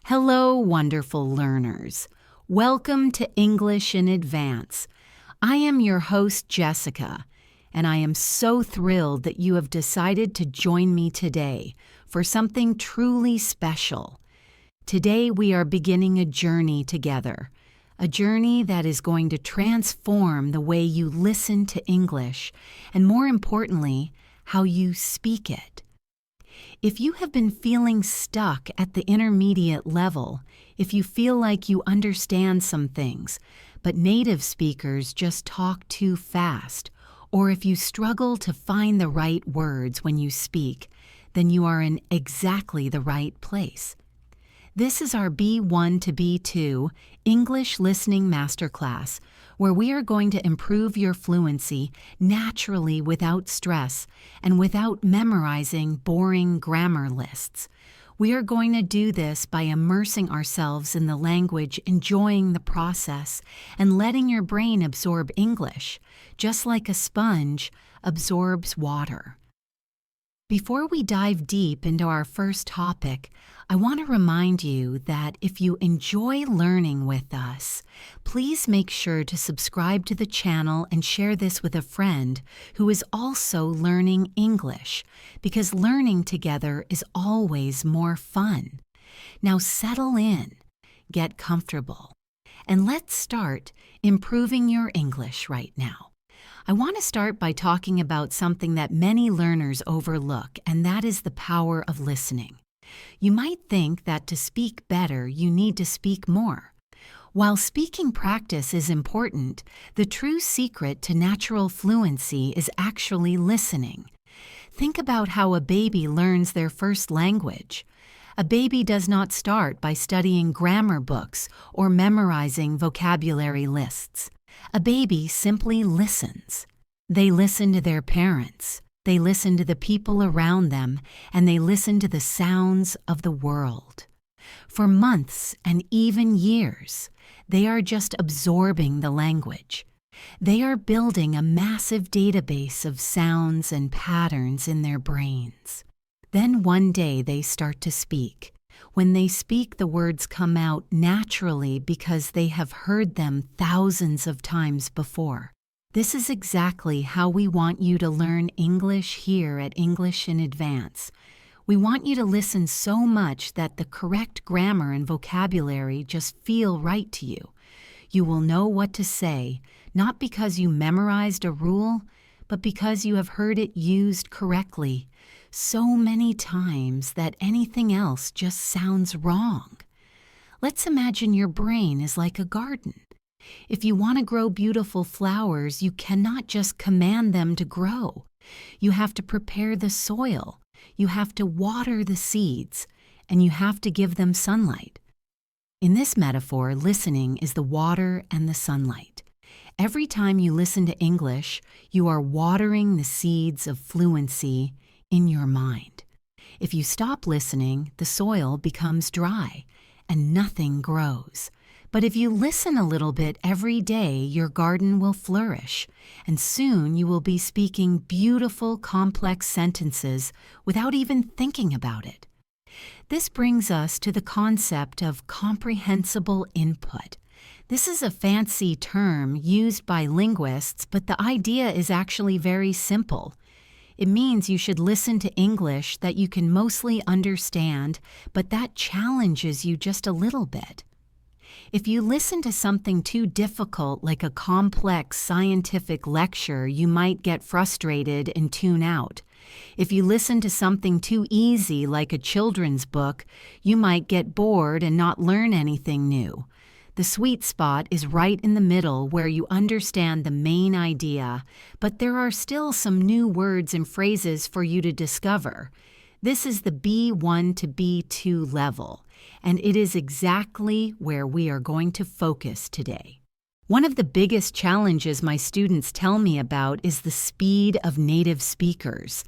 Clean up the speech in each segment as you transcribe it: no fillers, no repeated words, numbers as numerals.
Hello, wonderful learners. Welcome to English in Advance. I am your host, Jessica, and I am so thrilled that you have decided to join me today for something truly special. Today, we are beginning a journey together, a journey that is going to transform the way you listen to English, and more importantly, how you speak it. If you have been feeling stuck at the intermediate level, if you feel like you understand some things, but native speakers just talk too fast, or if you struggle to find the right words when you speak, then you are in exactly the right place. This is our B1 to B2 English Listening Masterclass, where we are going to improve your fluency naturally without stress and without memorizing boring grammar lists. We are going to do this by immersing ourselves in the language, enjoying the process, and letting your brain absorb English, just like a sponge absorbs water. Before we dive deep into our first topic, I want to remind you that if you enjoy learning with us, please make sure to subscribe to the channel and share this with a friend who is also learning English, because learning together is always more fun. Now settle in, get comfortable, and let's start improving your English right now. I want to start by talking about something that many learners overlook, and that is the power of listening. You might think that to speak better, you need to speak more. While speaking practice is important, the true secret to natural fluency is actually listening. Think about how a baby learns their first language. A baby does not start by studying grammar books or memorizing vocabulary lists. A baby simply listens. They listen to their parents, they listen to the people around them, and they listen to the sounds of the world. For months and even years, they are just absorbing the language. They are building a massive database of sounds and patterns in their brains. Then one day they start to speak. When they speak, the words come out naturally because they have heard them thousands of times before. This is exactly how we want you to learn English here at English in Advance. We want you to listen so much that the correct grammar and vocabulary just feel right to you. You will know what to say, not because you memorized a rule, but because you have heard it used correctly so many times that anything else just sounds wrong. Let's imagine your brain is like a garden. If you want to grow beautiful flowers, you cannot just command them to grow. You have to prepare the soil, you have to water the seeds, and you have to give them sunlight. In this metaphor, listening is the water and the sunlight. Every time you listen to English, you are watering the seeds of fluency in your mind. If you stop listening, the soil becomes dry and nothing grows. But if you listen a little bit every day, your garden will flourish, and soon you will be speaking beautiful, complex sentences without even thinking about it. This brings us to the concept of comprehensible input. This is a fancy term used by linguists, but the idea is actually very simple. It means you should listen to English that you can mostly understand, but that challenges you just a little bit. If you listen to something too difficult, like a complex scientific lecture, you might get frustrated and tune out. If you listen to something too easy, like a children's book, you might get bored and not learn anything new. The sweet spot is right in the middle, where you understand the main idea, but there are still some new words and phrases for you to discover. This is the B1 to B2 level, and it is exactly where we are going to focus today. One of the biggest challenges my students tell me about is the speed of native speakers.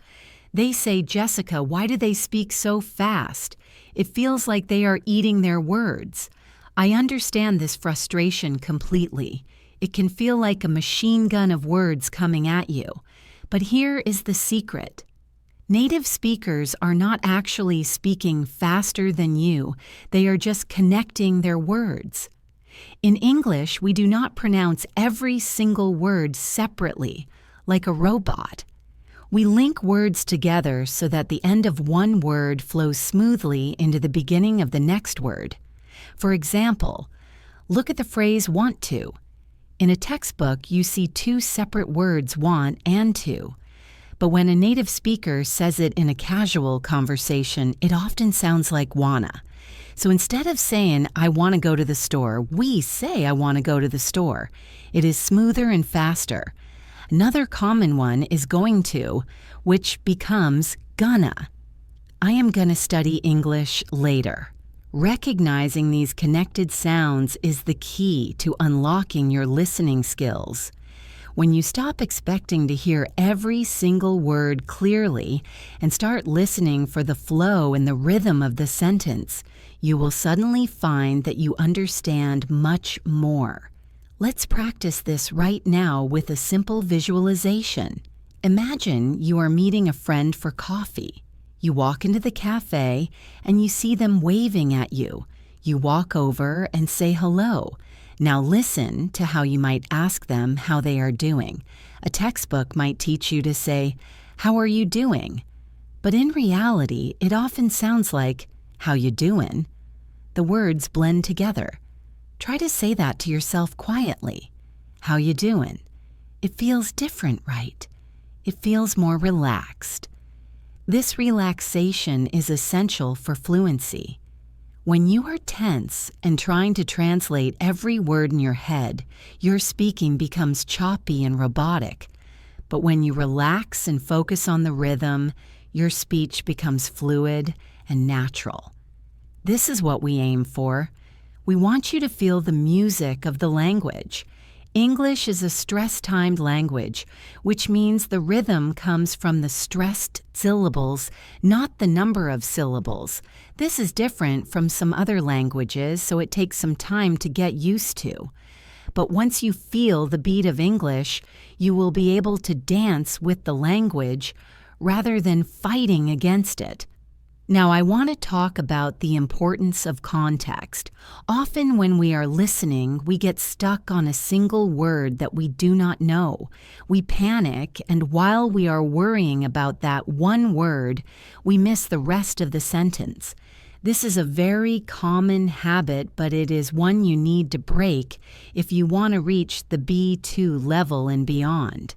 They say, "Jessica, why do they speak so fast? It feels like they are eating their words." I understand this frustration completely. It can feel like a machine gun of words coming at you. But here is the secret. Native speakers are not actually speaking faster than you, they are just connecting their words. In English, we do not pronounce every single word separately, like a robot. We link words together so that the end of one word flows smoothly into the beginning of the next word. For example, look at the phrase want to. In a textbook, you see two separate words, want and to. But when a native speaker says it in a casual conversation, it often sounds like wanna. So instead of saying, I want to go to the store, we say, I want to go to the store. It is smoother and faster. Another common one is going to, which becomes gonna. I am gonna study English later. Recognizing these connected sounds is the key to unlocking your listening skills. When you stop expecting to hear every single word clearly and start listening for the flow and the rhythm of the sentence, you will suddenly find that you understand much more. Let's practice this right now with a simple visualization. Imagine you are meeting a friend for coffee. You walk into the cafe and you see them waving at you. You walk over and say hello. Now listen to how you might ask them how they are doing. A textbook might teach you to say, "How are you doing?" But in reality, it often sounds like, "How you doing?" The words blend together. Try to say that to yourself quietly. How you doing? It feels different, right? It feels more relaxed. This relaxation is essential for fluency. When you are tense and trying to translate every word in your head, your speaking becomes choppy and robotic. But when you relax and focus on the rhythm, your speech becomes fluid and natural. This is what we aim for. We want you to feel the music of the language. English is a stress-timed language, which means the rhythm comes from the stressed syllables, not the number of syllables. This is different from some other languages, so it takes some time to get used to. But once you feel the beat of English, you will be able to dance with the language rather than fighting against it. Now, I want to talk about the importance of context. Often when we are listening, we get stuck on a single word that we do not know. We panic, and while we are worrying about that one word, we miss the rest of the sentence. This is a very common habit, but it is one you need to break if you want to reach the B2 level and beyond.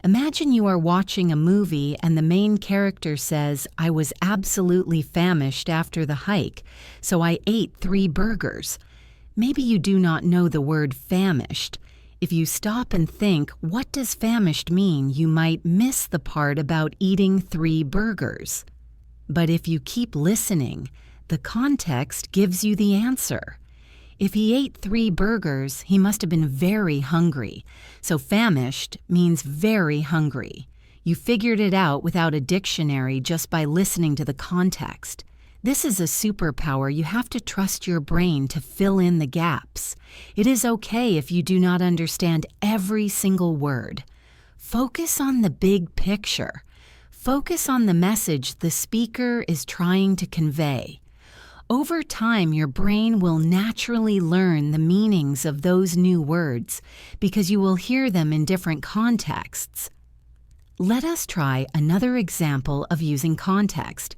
Imagine you are watching a movie and the main character says, "I was absolutely famished after the hike, so I ate 3 burgers." Maybe you do not know the word famished. If you stop and think, what does famished mean, you might miss the part about eating 3 burgers. But if you keep listening, the context gives you the answer. If he ate 3 burgers, he must have been very hungry. So famished means very hungry. You figured it out without a dictionary just by listening to the context. This is a superpower. You have to trust your brain to fill in the gaps. It is okay if you do not understand every single word. Focus on the big picture. Focus on the message the speaker is trying to convey. Over time, your brain will naturally learn the meanings of those new words because you will hear them in different contexts. Let us try another example of using context.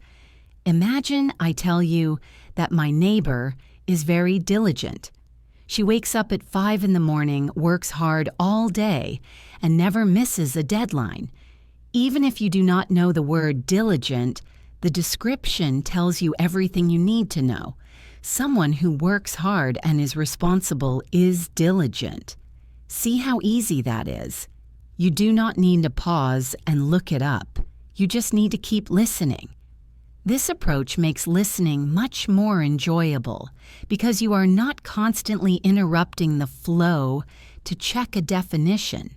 Imagine I tell you that my neighbor is very diligent. She wakes up at 5 in the morning, works hard all day, and never misses a deadline. Even if you do not know the word diligent, the description tells you everything you need to know. Someone who works hard and is responsible is diligent. See how easy that is. You do not need to pause and look it up. You just need to keep listening. This approach makes listening much more enjoyable because you are not constantly interrupting the flow to check a definition.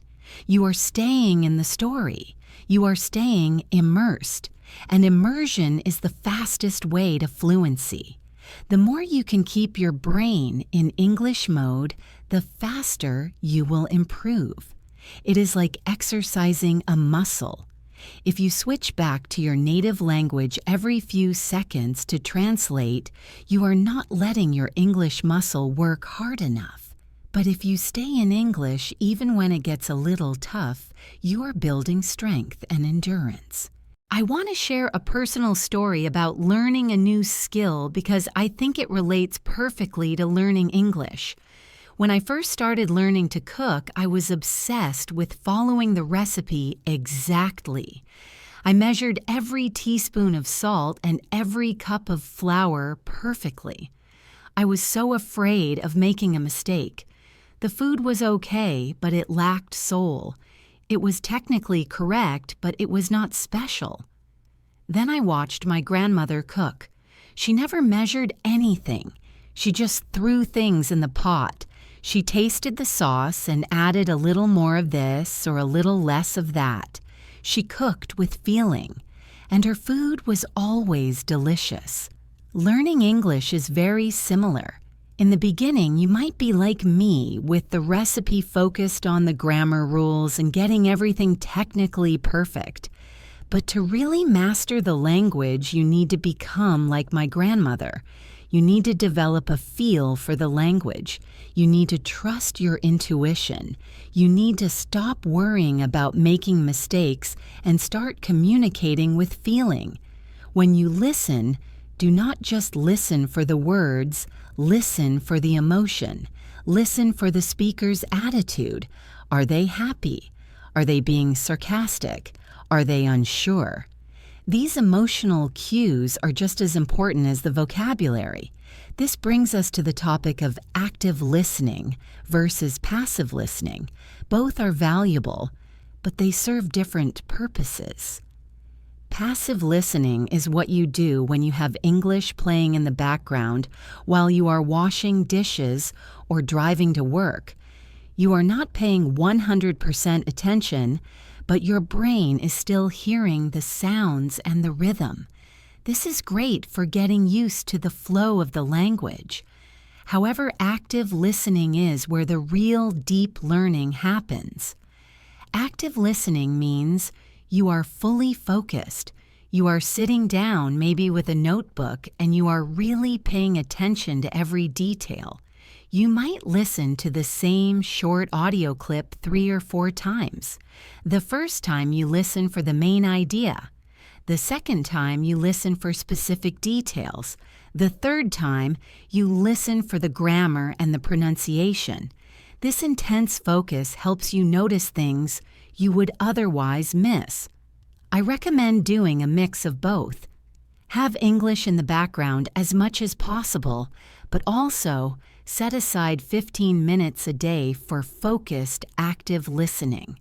You are staying in the story. You are staying immersed. And immersion is the fastest way to fluency. The more you can keep your brain in English mode, the faster you will improve. It is like exercising a muscle. If you switch back to your native language every few seconds to translate, you are not letting your English muscle work hard enough. But if you stay in English even when it gets a little tough, you are building strength and endurance. I want to share a personal story about learning a new skill because I think it relates perfectly to learning English. When I first started learning to cook, I was obsessed with following the recipe exactly. I measured every teaspoon of salt and every cup of flour perfectly. I was so afraid of making a mistake. The food was okay, but it lacked soul. It was technically correct, but it was not special. Then I watched my grandmother cook. She never measured anything. She just threw things in the pot. She tasted the sauce and added a little more of this or a little less of that. She cooked with feeling, and her food was always delicious. Learning English is very similar. In the beginning, you might be like me, with the recipe focused on the grammar rules and getting everything technically perfect. But to really master the language, you need to become like my grandmother. You need to develop a feel for the language. You need to trust your intuition. You need to stop worrying about making mistakes and start communicating with feeling. When you listen, do not just listen for the words, listen for the emotion. Listen for the speaker's attitude. Are they happy? Are they being sarcastic? Are they unsure? These emotional cues are just as important as the vocabulary. This brings us to the topic of active listening versus passive listening. Both are valuable, but they serve different purposes. Passive listening is what you do when you have English playing in the background while you are washing dishes or driving to work. You are not paying 100% attention, but your brain is still hearing the sounds and the rhythm. This is great for getting used to the flow of the language. However, active listening is where the real deep learning happens. Active listening means you are fully focused. You are sitting down, maybe with a notebook, and you are really paying attention to every detail. You might listen to the same short audio clip 3 or 4 times. The first time you listen for the main idea. The second time you listen for specific details. The third time you listen for the grammar and the pronunciation. This intense focus helps you notice things you would otherwise miss. I recommend doing a mix of both. Have English in the background as much as possible, but also set aside 15 minutes a day for focused, active listening.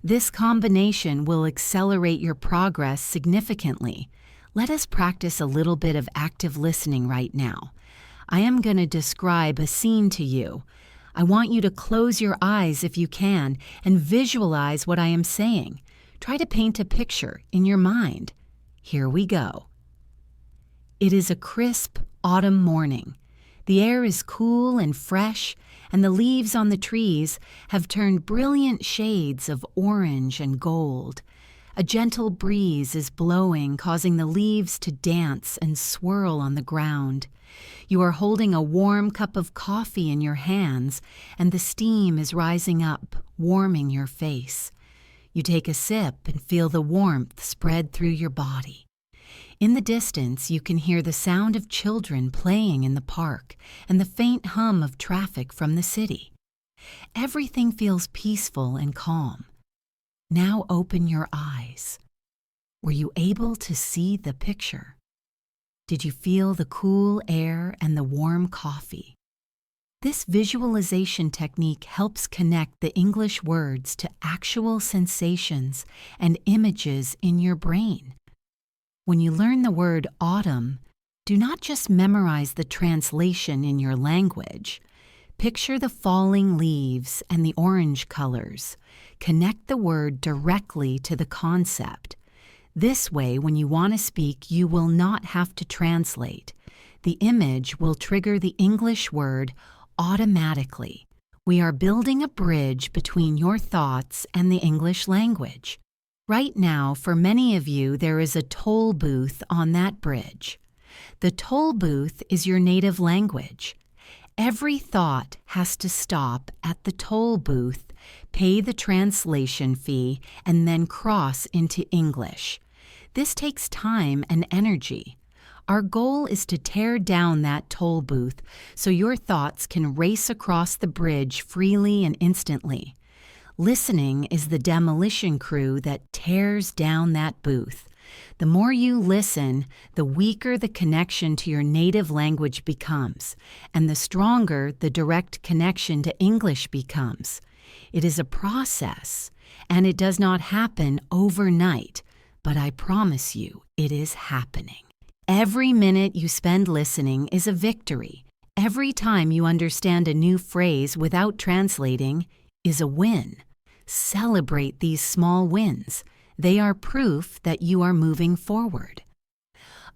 This combination will accelerate your progress significantly. Let us practice a little bit of active listening right now. I am going to describe a scene to you. I want you to close your eyes if you can and visualize what I am saying. Try to paint a picture in your mind. Here we go. It is a crisp autumn morning. The air is cool and fresh, and the leaves on the trees have turned brilliant shades of orange and gold. A gentle breeze is blowing, causing the leaves to dance and swirl on the ground. You are holding a warm cup of coffee in your hands, and the steam is rising up, warming your face. You take a sip and feel the warmth spread through your body. In the distance, you can hear the sound of children playing in the park and the faint hum of traffic from the city. Everything feels peaceful and calm. Now open your eyes. Were you able to see the picture? Did you feel the cool air and the warm coffee? This visualization technique helps connect the English words to actual sensations and images in your brain. When you learn the word autumn, do not just memorize the translation in your language. Picture the falling leaves and the orange colors. Connect the word directly to the concept. This way, when you want to speak, you will not have to translate. The image will trigger the English word automatically. We are building a bridge between your thoughts and the English language. Right now, for many of you, there is a toll booth on that bridge. The toll booth is your native language. Every thought has to stop at the toll booth, pay the translation fee, and then cross into English. This takes time and energy. Our goal is to tear down that toll booth so your thoughts can race across the bridge freely and instantly. Listening is the demolition crew that tears down that booth. The more you listen, the weaker the connection to your native language becomes, and the stronger the direct connection to English becomes. It is a process, and it does not happen overnight, but I promise you, it is happening. Every minute you spend listening is a victory. Every time you understand a new phrase without translating is a win. Celebrate these small wins. They are proof that you are moving forward.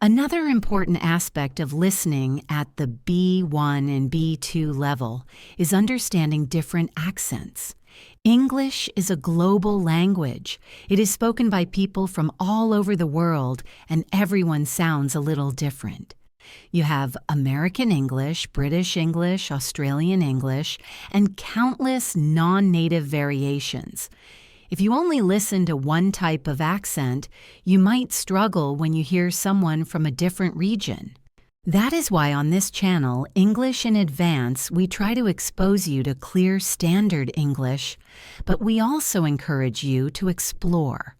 Another important aspect of listening at the B1 and B2 level is understanding different accents. English is a global language. It is spoken by people from all over the world, and everyone sounds a little different. You have American English, British English, Australian English, and countless non-native variations. If you only listen to one type of accent, you might struggle when you hear someone from a different region. That is why on this channel, English in Advance, we try to expose you to clear standard English, but we also encourage you to explore.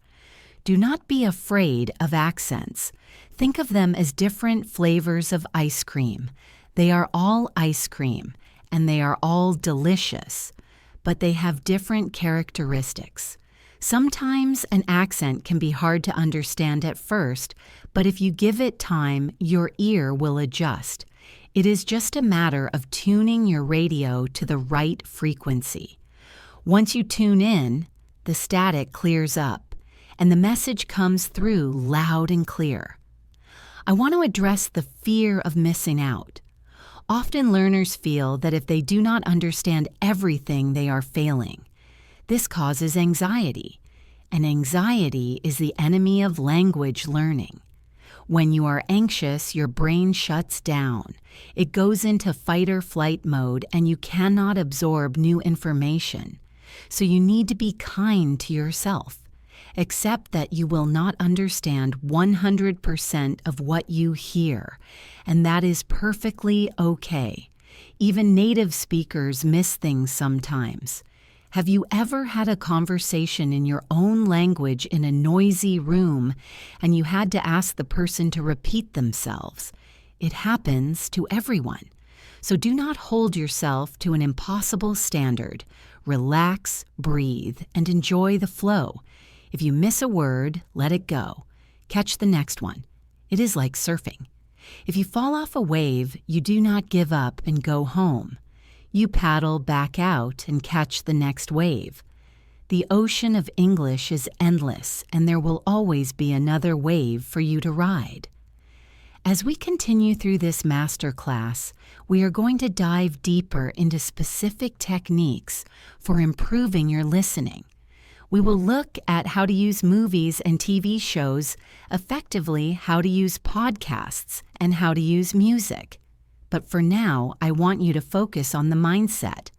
Do not be afraid of accents. Think of them as different flavors of ice cream. They are all ice cream, and they are all delicious, but they have different characteristics. Sometimes an accent can be hard to understand at first, but if you give it time, your ear will adjust. It is just a matter of tuning your radio to the right frequency. Once you tune in, the static clears up, and the message comes through loud and clear. I want to address the fear of missing out. Often learners feel that if they do not understand everything, they are failing. This causes anxiety, and anxiety is the enemy of language learning. When you are anxious, your brain shuts down. It goes into fight or flight mode, and you cannot absorb new information. So you need to be kind to yourself. Accept that you will not understand 100% of what you hear, and that is perfectly okay. Even native speakers miss things sometimes. Have you ever had a conversation in your own language in a noisy room and you had to ask the person to repeat themselves? It happens to everyone. So do not hold yourself to an impossible standard. Relax, breathe, and enjoy the flow. If you miss a word, let it go. Catch the next one. It is like surfing. If you fall off a wave, you do not give up and go home. You paddle back out and catch the next wave. The ocean of English is endless, and there will always be another wave for you to ride. As we continue through this masterclass, we are going to dive deeper into specific techniques for improving your listening. We will look at how to use movies and TV shows, effectively how to use podcasts, and how to use music. But for now, I want you to focus on the mindset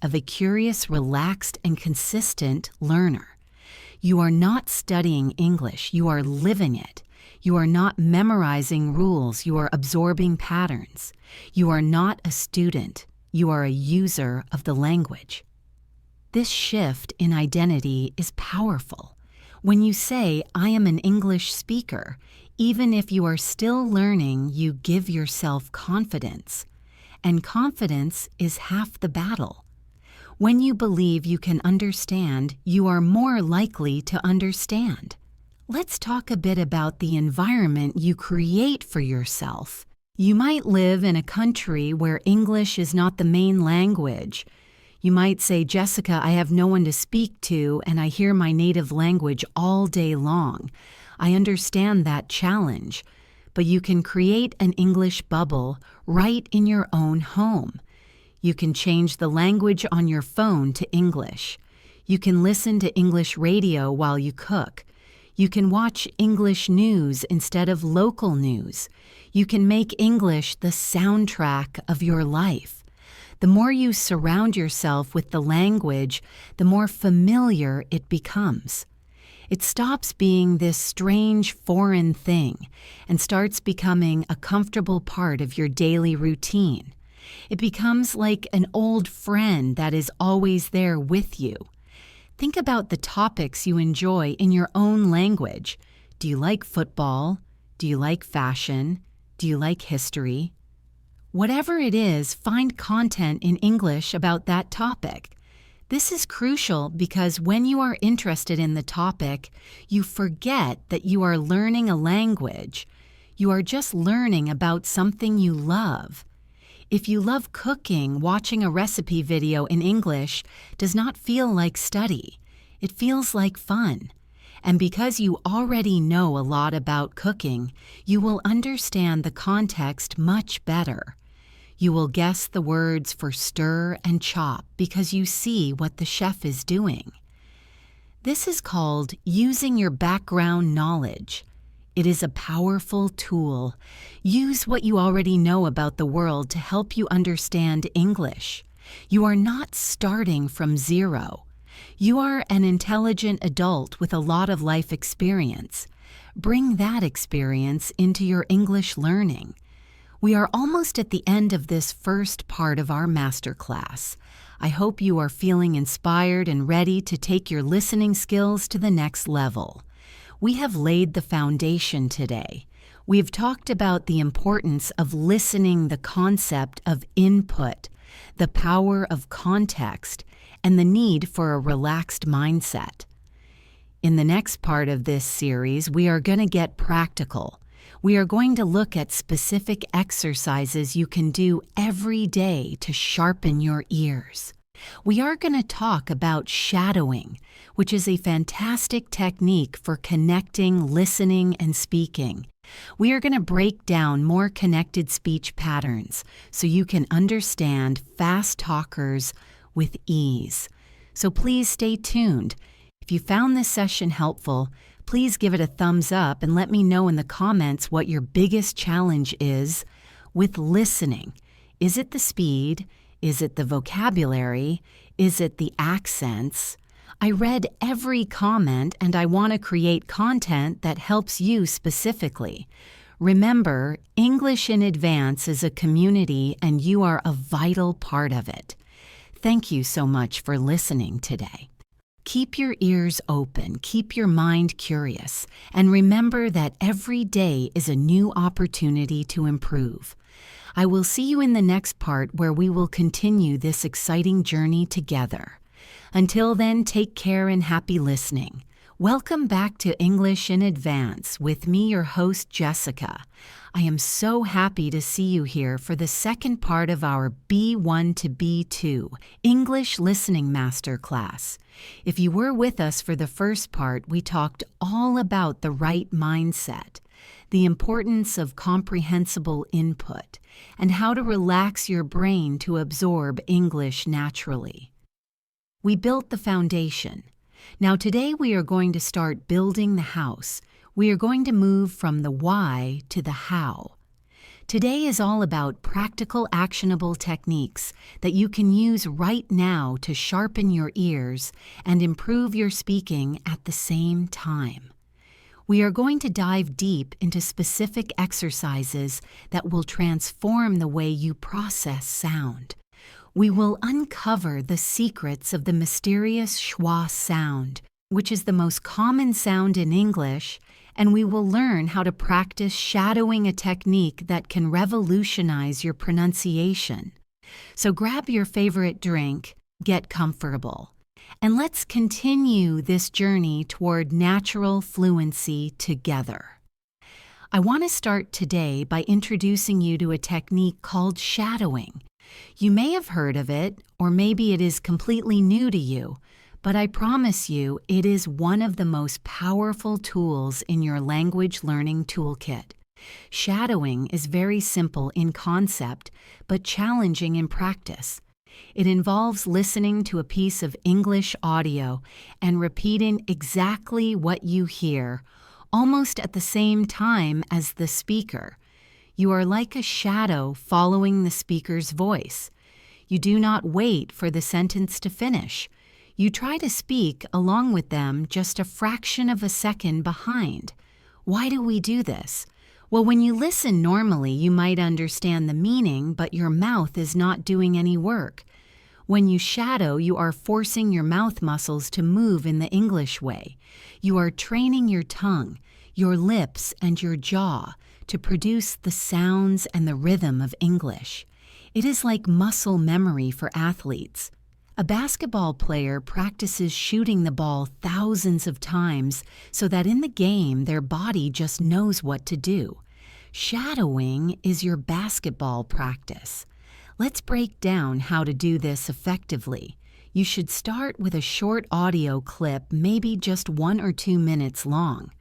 of a curious, relaxed, and consistent learner. You are not studying English, you are living it. You are not memorizing rules, you are absorbing patterns. You are not a student, you are a user of the language. This shift in identity is powerful. When you say, I am an English speaker, even if you are still learning, you give yourself confidence. And confidence is half the battle. When you believe you can understand, you are more likely to understand. Let's talk a bit about the environment you create for yourself. You might live in a country where English is not the main language. You might say, Jessica, I have no one to speak to, and I hear my native language all day long. I understand that challenge, but you can create an English bubble right in your own home. You can change the language on your phone to English. You can listen to English radio while you cook. You can watch English news instead of local news. You can make English the soundtrack of your life. The more you surround yourself with the language, the more familiar it becomes. It stops being this strange foreign thing and starts becoming a comfortable part of your daily routine. It becomes like an old friend that is always there with you. Think about the topics you enjoy in your own language. Do you like football? Do you like fashion? Do you like history? Whatever it is, find content in English about that topic. This is crucial because when you are interested in the topic, you forget that you are learning a language. You are just learning about something you love. If you love cooking, watching a recipe video in English does not feel like study. It feels like fun. And because you already know a lot about cooking, you will understand the context much better. You will guess the words for stir and chop because you see what the chef is doing. This is called using your background knowledge. It is a powerful tool. Use what you already know about the world to help you understand English. You are not starting from zero. You are an intelligent adult with a lot of life experience. Bring that experience into your English learning. We are almost at the end of this first part of our masterclass. I hope you are feeling inspired and ready to take your listening skills to the next level. We have laid the foundation today. We have talked about the importance of listening, the concept of input, the power of context, and the need for a relaxed mindset. In the next part of this series, we are going to get practical. We are going to look at specific exercises you can do every day to sharpen your ears. We are going to talk about shadowing, which is a fantastic technique for connecting, listening, and speaking. We are going to break down more connected speech patterns so you can understand fast talkers with ease. So please stay tuned. If you found this session helpful, please give it a thumbs up and let me know in the comments what your biggest challenge is with listening. Is it the speed? Is it the vocabulary? Is it the accents? I read every comment and I want to create content that helps you specifically. Remember, English in Advance is a community and you are a vital part of it. Thank you so much for listening today. Keep your ears open, keep your mind curious, and remember that every day is a new opportunity to improve. I will see you in the next part where we will continue this exciting journey together. Until then, take care and happy listening. Welcome back to English in Advance with me, your host, Jessica. I am so happy to see you here for the second part of our B1 to B2 English Listening Masterclass. If you were with us for the first part, we talked all about the right mindset, the importance of comprehensible input, and how to relax your brain to absorb English naturally. We built the foundation. Now today we are going to start building the house. We are going to move from the why to the how. Today is all about practical, actionable techniques that you can use right now to sharpen your ears and improve your speaking at the same time. We are going to dive deep into specific exercises that will transform the way you process sound. We will uncover the secrets of the mysterious schwa sound, which is the most common sound in English, and we will learn how to practice shadowing, a technique that can revolutionize your pronunciation. So grab your favorite drink, get comfortable, and let's continue this journey toward natural fluency together. I want to start today by introducing you to a technique called shadowing. You may have heard of it, or maybe it is completely new to you, but I promise you it is one of the most powerful tools in your language learning toolkit. Shadowing is very simple in concept, but challenging in practice. It involves listening to a piece of English audio and repeating exactly what you hear, almost at the same time as the speaker. You are like a shadow following the speaker's voice. You do not wait for the sentence to finish. You try to speak along with them just a fraction of a second behind. Why do we do this? Well, when you listen normally, you might understand the meaning, but your mouth is not doing any work. When you shadow, you are forcing your mouth muscles to move in the English way. You are training your tongue, your lips, and your jaw to produce the sounds and the rhythm of English. It is like muscle memory for athletes. A basketball player practices shooting the ball thousands of times so that in the game their body just knows what to do. Shadowing is your basketball practice. Let's break down how to do this effectively. You should start with a short audio clip, maybe just 1 or 2 minutes long.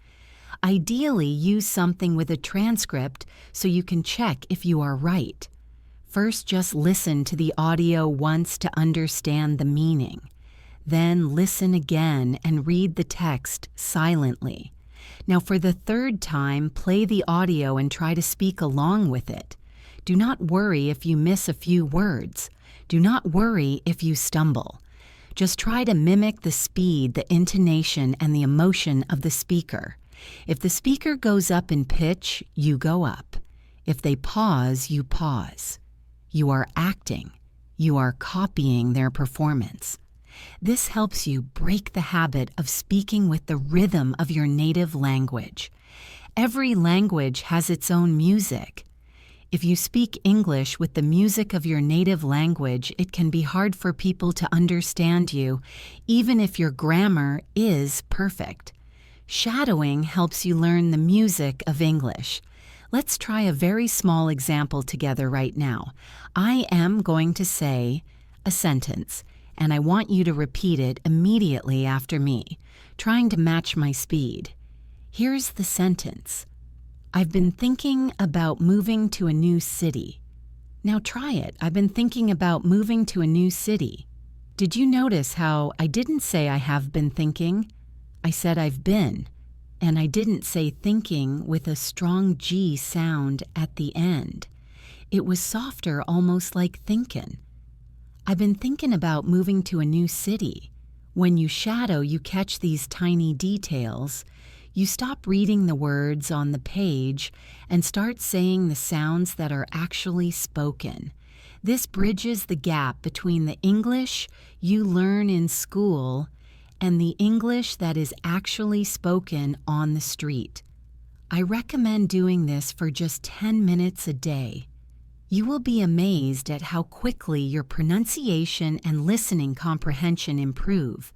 Ideally, use something with a transcript so you can check if you are right. First, just listen to the audio once to understand the meaning. Then listen again and read the text silently. Now, for the third time, play the audio and try to speak along with it. Do not worry if you miss a few words. Do not worry if you stumble. Just try to mimic the speed, the intonation, and the emotion of the speaker. If the speaker goes up in pitch, you go up. If they pause, you pause. You are acting. You are copying their performance. This helps you break the habit of speaking with the rhythm of your native language. Every language has its own music. If you speak English with the music of your native language, it can be hard for people to understand you, even if your grammar is perfect. Shadowing helps you learn the music of English. Let's try a very small example together right now. I am going to say a sentence, and I want you to repeat it immediately after me, trying to match my speed. Here's the sentence. I've been thinking about moving to a new city. Now try it. I've been thinking about moving to a new city. Did you notice how I didn't say I have been thinking? I said I've been. And I didn't say thinking with a strong G sound at the end. It was softer, almost like thinkin'. I've been thinking about moving to a new city. When you shadow, you catch these tiny details. You stop reading the words on the page and start saying the sounds that are actually spoken. This bridges the gap between the English you learn in school and the English that is actually spoken on the street. I recommend doing this for just 10 minutes a day. You will be amazed at how quickly your pronunciation and listening comprehension improve,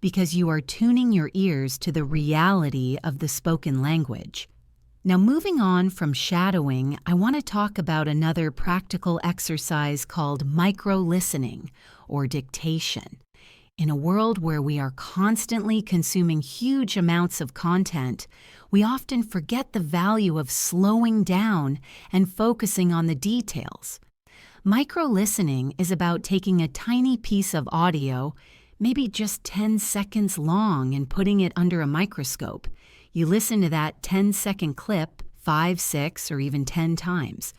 because you are tuning your ears to the reality of the spoken language. Now, moving on from shadowing, I want to talk about another practical exercise called micro-listening or dictation. In a world where we are constantly consuming huge amounts of content, we often forget the value of slowing down and focusing on the details. Micro-listening is about taking a tiny piece of audio, maybe just 10 seconds long, and putting it under a microscope. You listen to that 10-second clip 5, 6, or even 10 times.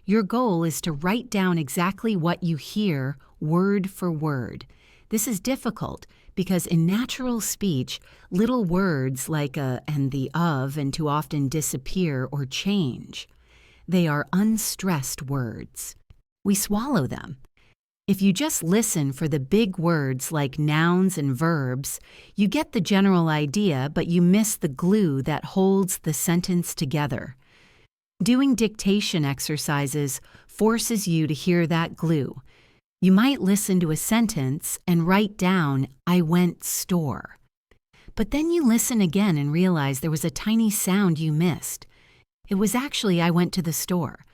Your goal is to write down exactly what you hear, word for word. This is difficult because in natural speech, little words like a and the of and too often disappear or change. They are unstressed words. We swallow them. If you just listen for the big words like nouns and verbs, you get the general idea, but you miss the glue that holds the sentence together. Doing dictation exercises forces you to hear that glue. You might listen to a sentence and write down, I went store. But then you listen again and realize there was a tiny sound you missed. It was actually, I went to the store.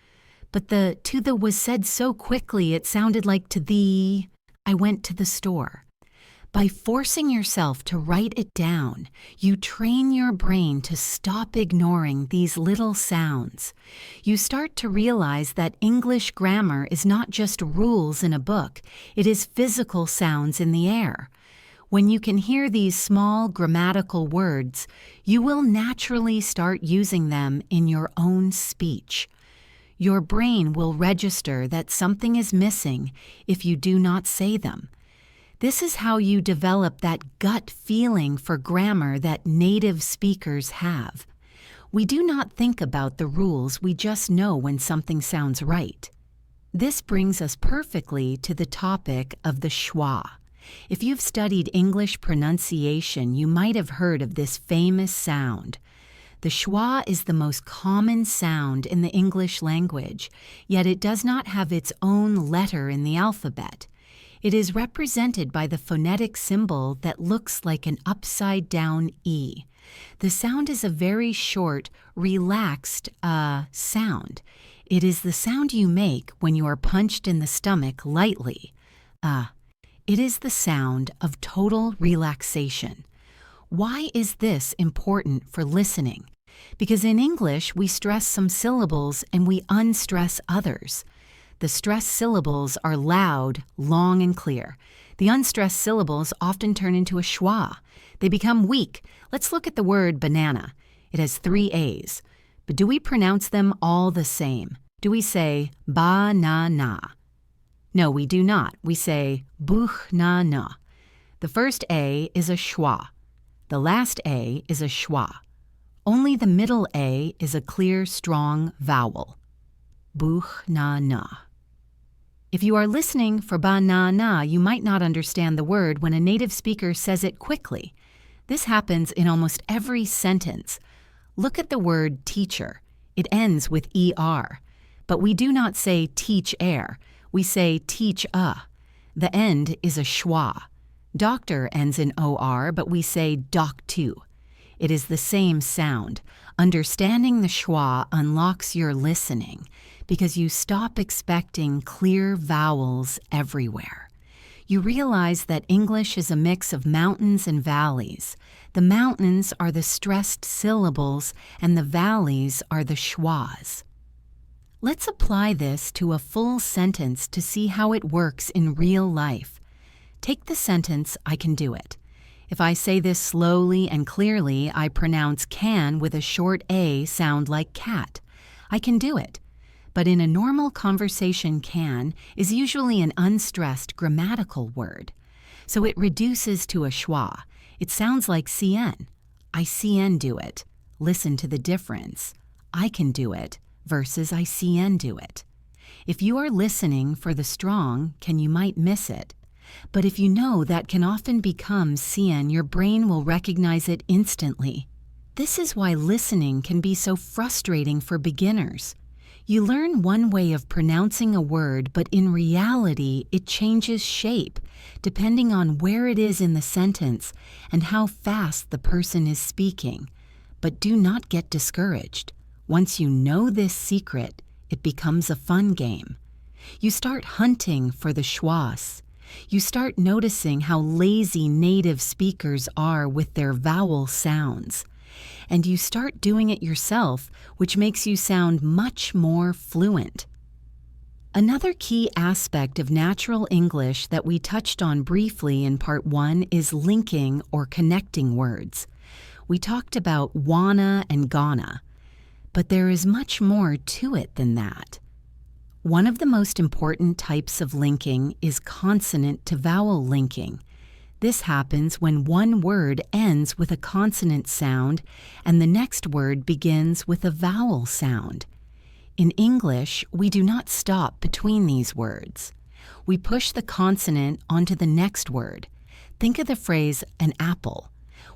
But the to the was said so quickly it sounded like to the, I went to the store. By forcing yourself to write it down, you train your brain to stop ignoring these little sounds. You start to realize that English grammar is not just rules in a book, it is physical sounds in the air. When you can hear these small grammatical words, you will naturally start using them in your own speech. Your brain will register that something is missing if you do not say them. This is how you develop that gut feeling for grammar that native speakers have. We do not think about the rules, we just know when something sounds right. This brings us perfectly to the topic of the schwa. If you've studied English pronunciation, you might have heard of this famous sound. The schwa is the most common sound in the English language, yet it does not have its own letter in the alphabet. It is represented by the phonetic symbol that looks like an upside-down E. The sound is a very short, relaxed sound. It is the sound you make when you are punched in the stomach lightly. It is the sound of total relaxation. Why is this important for listening? Because in English, we stress some syllables and we unstress others. The stressed syllables are loud, long, and clear. The unstressed syllables often turn into a schwa. They become weak. Let's look at the word banana. It has 3 A's. But do we pronounce them all the same? Do we say ba-na-na? No, we do not. We say buch-na-na. The first A is a schwa. The last A is a schwa. Only the middle A is a clear, strong vowel. Buch-na-na. If you are listening for ba-na-na, you might not understand the word when a native speaker says it quickly. This happens in almost every sentence. Look at the word teacher. It ends with ER. But we do not say teach-er. We say teach-a. The end is a schwa. Doctor ends in OR, but we say doc-tu. It is the same sound. Understanding the schwa unlocks your listening because you stop expecting clear vowels everywhere. You realize that English is a mix of mountains and valleys. The mountains are the stressed syllables and the valleys are the schwas. Let's apply this to a full sentence to see how it works in real life. Take the sentence, I can do it. If I say this slowly and clearly, I pronounce can with a short A sound like cat. I can do it. But in a normal conversation, can is usually an unstressed grammatical word. So it reduces to a schwa. It sounds like CN. I CN do it. Listen to the difference. I can do it versus I CN do it. If you are listening for the strong, you might miss it. But if you know that can often become CN, your brain will recognize it instantly. This is why listening can be so frustrating for beginners. You learn one way of pronouncing a word, but in reality, it changes shape depending on where it is in the sentence and how fast the person is speaking. But do not get discouraged. Once you know this secret, it becomes a fun game. You start hunting for the schwas. You start noticing how lazy native speakers are with their vowel sounds. And you start doing it yourself, which makes you sound much more fluent. Another key aspect of natural English that we touched on briefly in part 1 is linking or connecting words. We talked about wanna and gonna, but there is much more to it than that. One of the most important types of linking is consonant to vowel linking. This happens when one word ends with a consonant sound and the next word begins with a vowel sound. In English, we do not stop between these words. We push the consonant onto the next word. Think of the phrase an apple.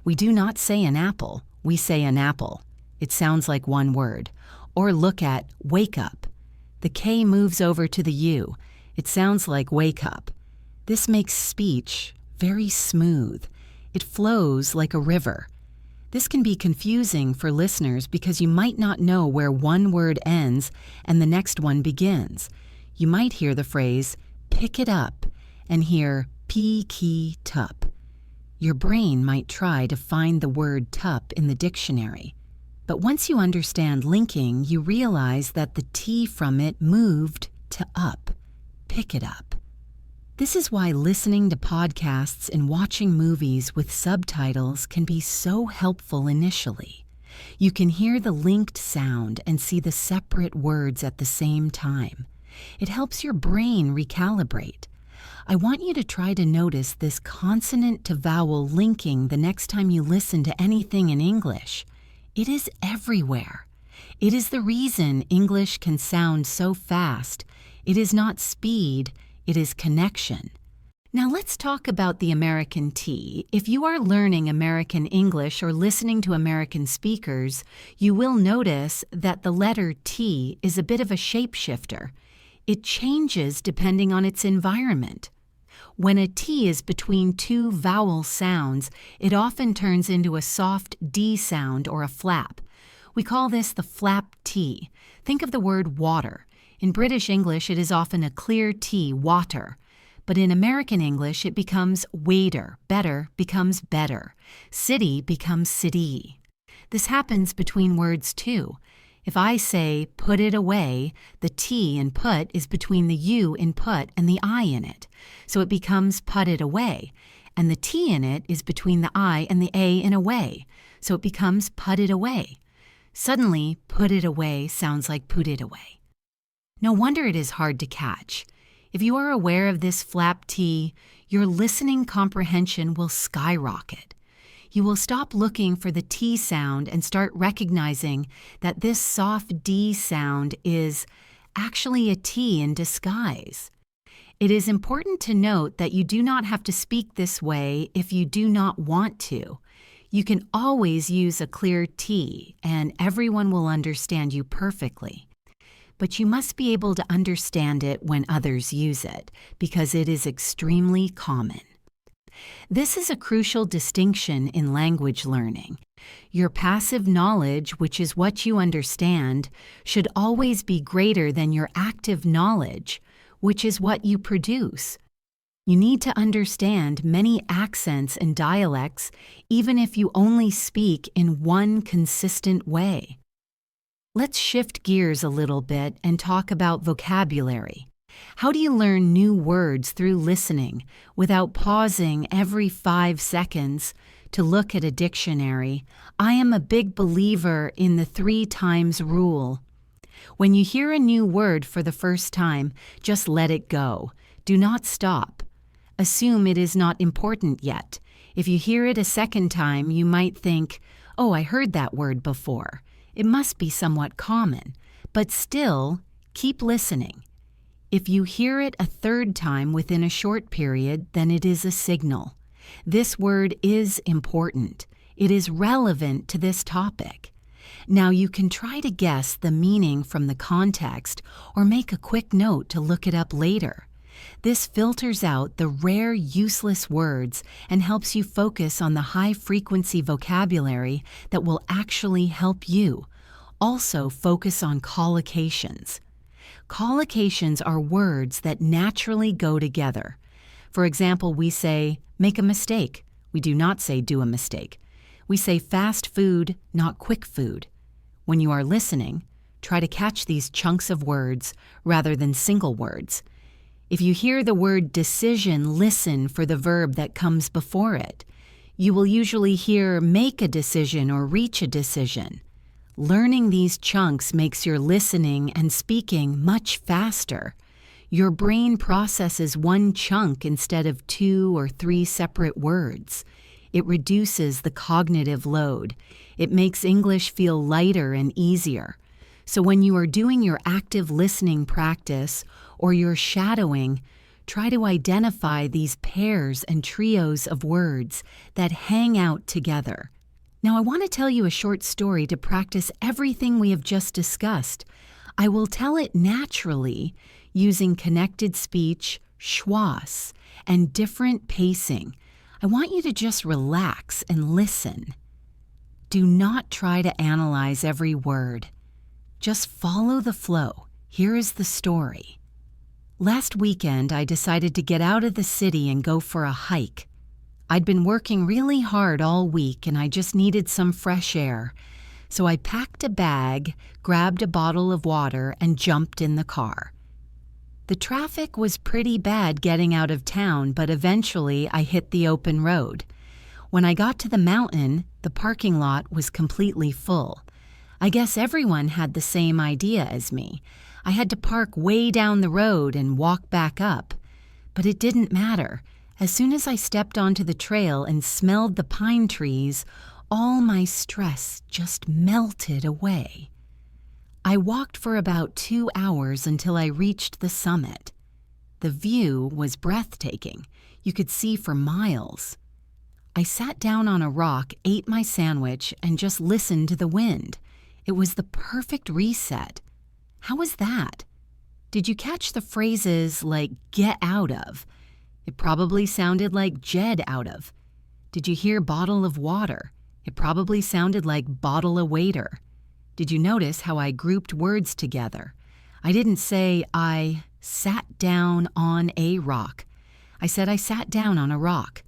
We do not say an apple, we say an apple. It sounds like one word. Or look at wake up. The K moves over to the U. It sounds like wake up. This makes speech very smooth. It flows like a river. This can be confusing for listeners because you might not know where one word ends and the next one begins. You might hear the phrase pick it up and hear pick-it-up. Your brain might try to find the word tup in the dictionary, but once you understand linking, you realize that the T from it moved to up. Pick it up. This is why listening to podcasts and watching movies with subtitles can be so helpful initially. You can hear the linked sound and see the separate words at the same time. It helps your brain recalibrate. I want you to try to notice this consonant to vowel linking the next time you listen to anything in English. It is everywhere. It is the reason English can sound so fast. It is not speed, it is connection. Now let's talk about the American T. If you are learning American English or listening to American speakers, you will notice that the letter T is a bit of a shapeshifter. It changes depending on its environment. When a T is between two vowel sounds, it often turns into a soft D sound or a flap. We call this the flap T. Think of the word water. In British English, it is often a clear T, water. But in American English, it becomes waiter, better becomes better, city becomes city. This happens between words too. If I say put it away, the T in put is between the U in put and the I in it. So it becomes put it away. And the T in it is between the I and the A in away. So it becomes put it away. Suddenly, put it away sounds like put it away. No wonder it is hard to catch. If you are aware of this flap T, your listening comprehension will skyrocket. You will stop looking for the T sound and start recognizing that this soft D sound is actually a T in disguise. It is important to note that you do not have to speak this way if you do not want to. You can always use a clear T, and everyone will understand you perfectly. But you must be able to understand it when others use it, because it is extremely common. This is a crucial distinction in language learning. Your passive knowledge, which is what you understand, should always be greater than your active knowledge, which is what you produce. You need to understand many accents and dialects, even if you only speak in one consistent way. Let's shift gears a little bit and talk about vocabulary. How do you learn new words through listening without pausing every 5 seconds to look at a dictionary? I am a big believer in the 3 times rule. When you hear a new word for the first time, just let it go. Do not stop. Assume it is not important yet. If you hear it a second time, you might think, "Oh, I heard that word before. It must be somewhat common." But still, keep listening. If you hear it a third time within a short period, then it is a signal. This word is important. It is relevant to this topic. Now you can try to guess the meaning from the context or make a quick note to look it up later. This filters out the rare useless words and helps you focus on the high-frequency vocabulary that will actually help you. Also focus on collocations. Collocations are words that naturally go together. For example, we say, make a mistake. We do not say do a mistake. We say fast food, not quick food. When you are listening, try to catch these chunks of words rather than single words. If you hear the word decision, listen for the verb that comes before it. You will usually hear make a decision or reach a decision. Learning these chunks makes your listening and speaking much faster. Your brain processes one chunk instead of 2 or 3 separate words. It reduces the cognitive load. It makes English feel lighter and easier. So when you are doing your active listening practice or you're shadowing, try to identify these pairs and trios of words that hang out together. Now, I want to tell you a short story to practice everything we have just discussed. I will tell it naturally using connected speech, schwas, and different pacing. I want you to just relax and listen. Do not try to analyze every word. Just follow the flow. Here is the story. Last weekend, I decided to get out of the city and go for a hike. I'd been working really hard all week and I just needed some fresh air. So I packed a bag, grabbed a bottle of water, and jumped in the car. The traffic was pretty bad getting out of town, but eventually I hit the open road. When I got to the mountain, the parking lot was completely full. I guess everyone had the same idea as me. I had to park way down the road and walk back up. But it didn't matter. As soon as I stepped onto the trail and smelled the pine trees, all my stress just melted away. I walked for about 2 hours until I reached the summit. The view was breathtaking. You could see for miles. I sat down on a rock, ate my sandwich, and just listened to the wind. It was the perfect reset. How was that? Did you catch the phrases like get out of? It probably sounded like Jed out of. Did you hear bottle of water? It probably sounded like bottle a waiter. Did you notice how I grouped words together? I didn't say I sat down on a rock. I said I sat down on a rock.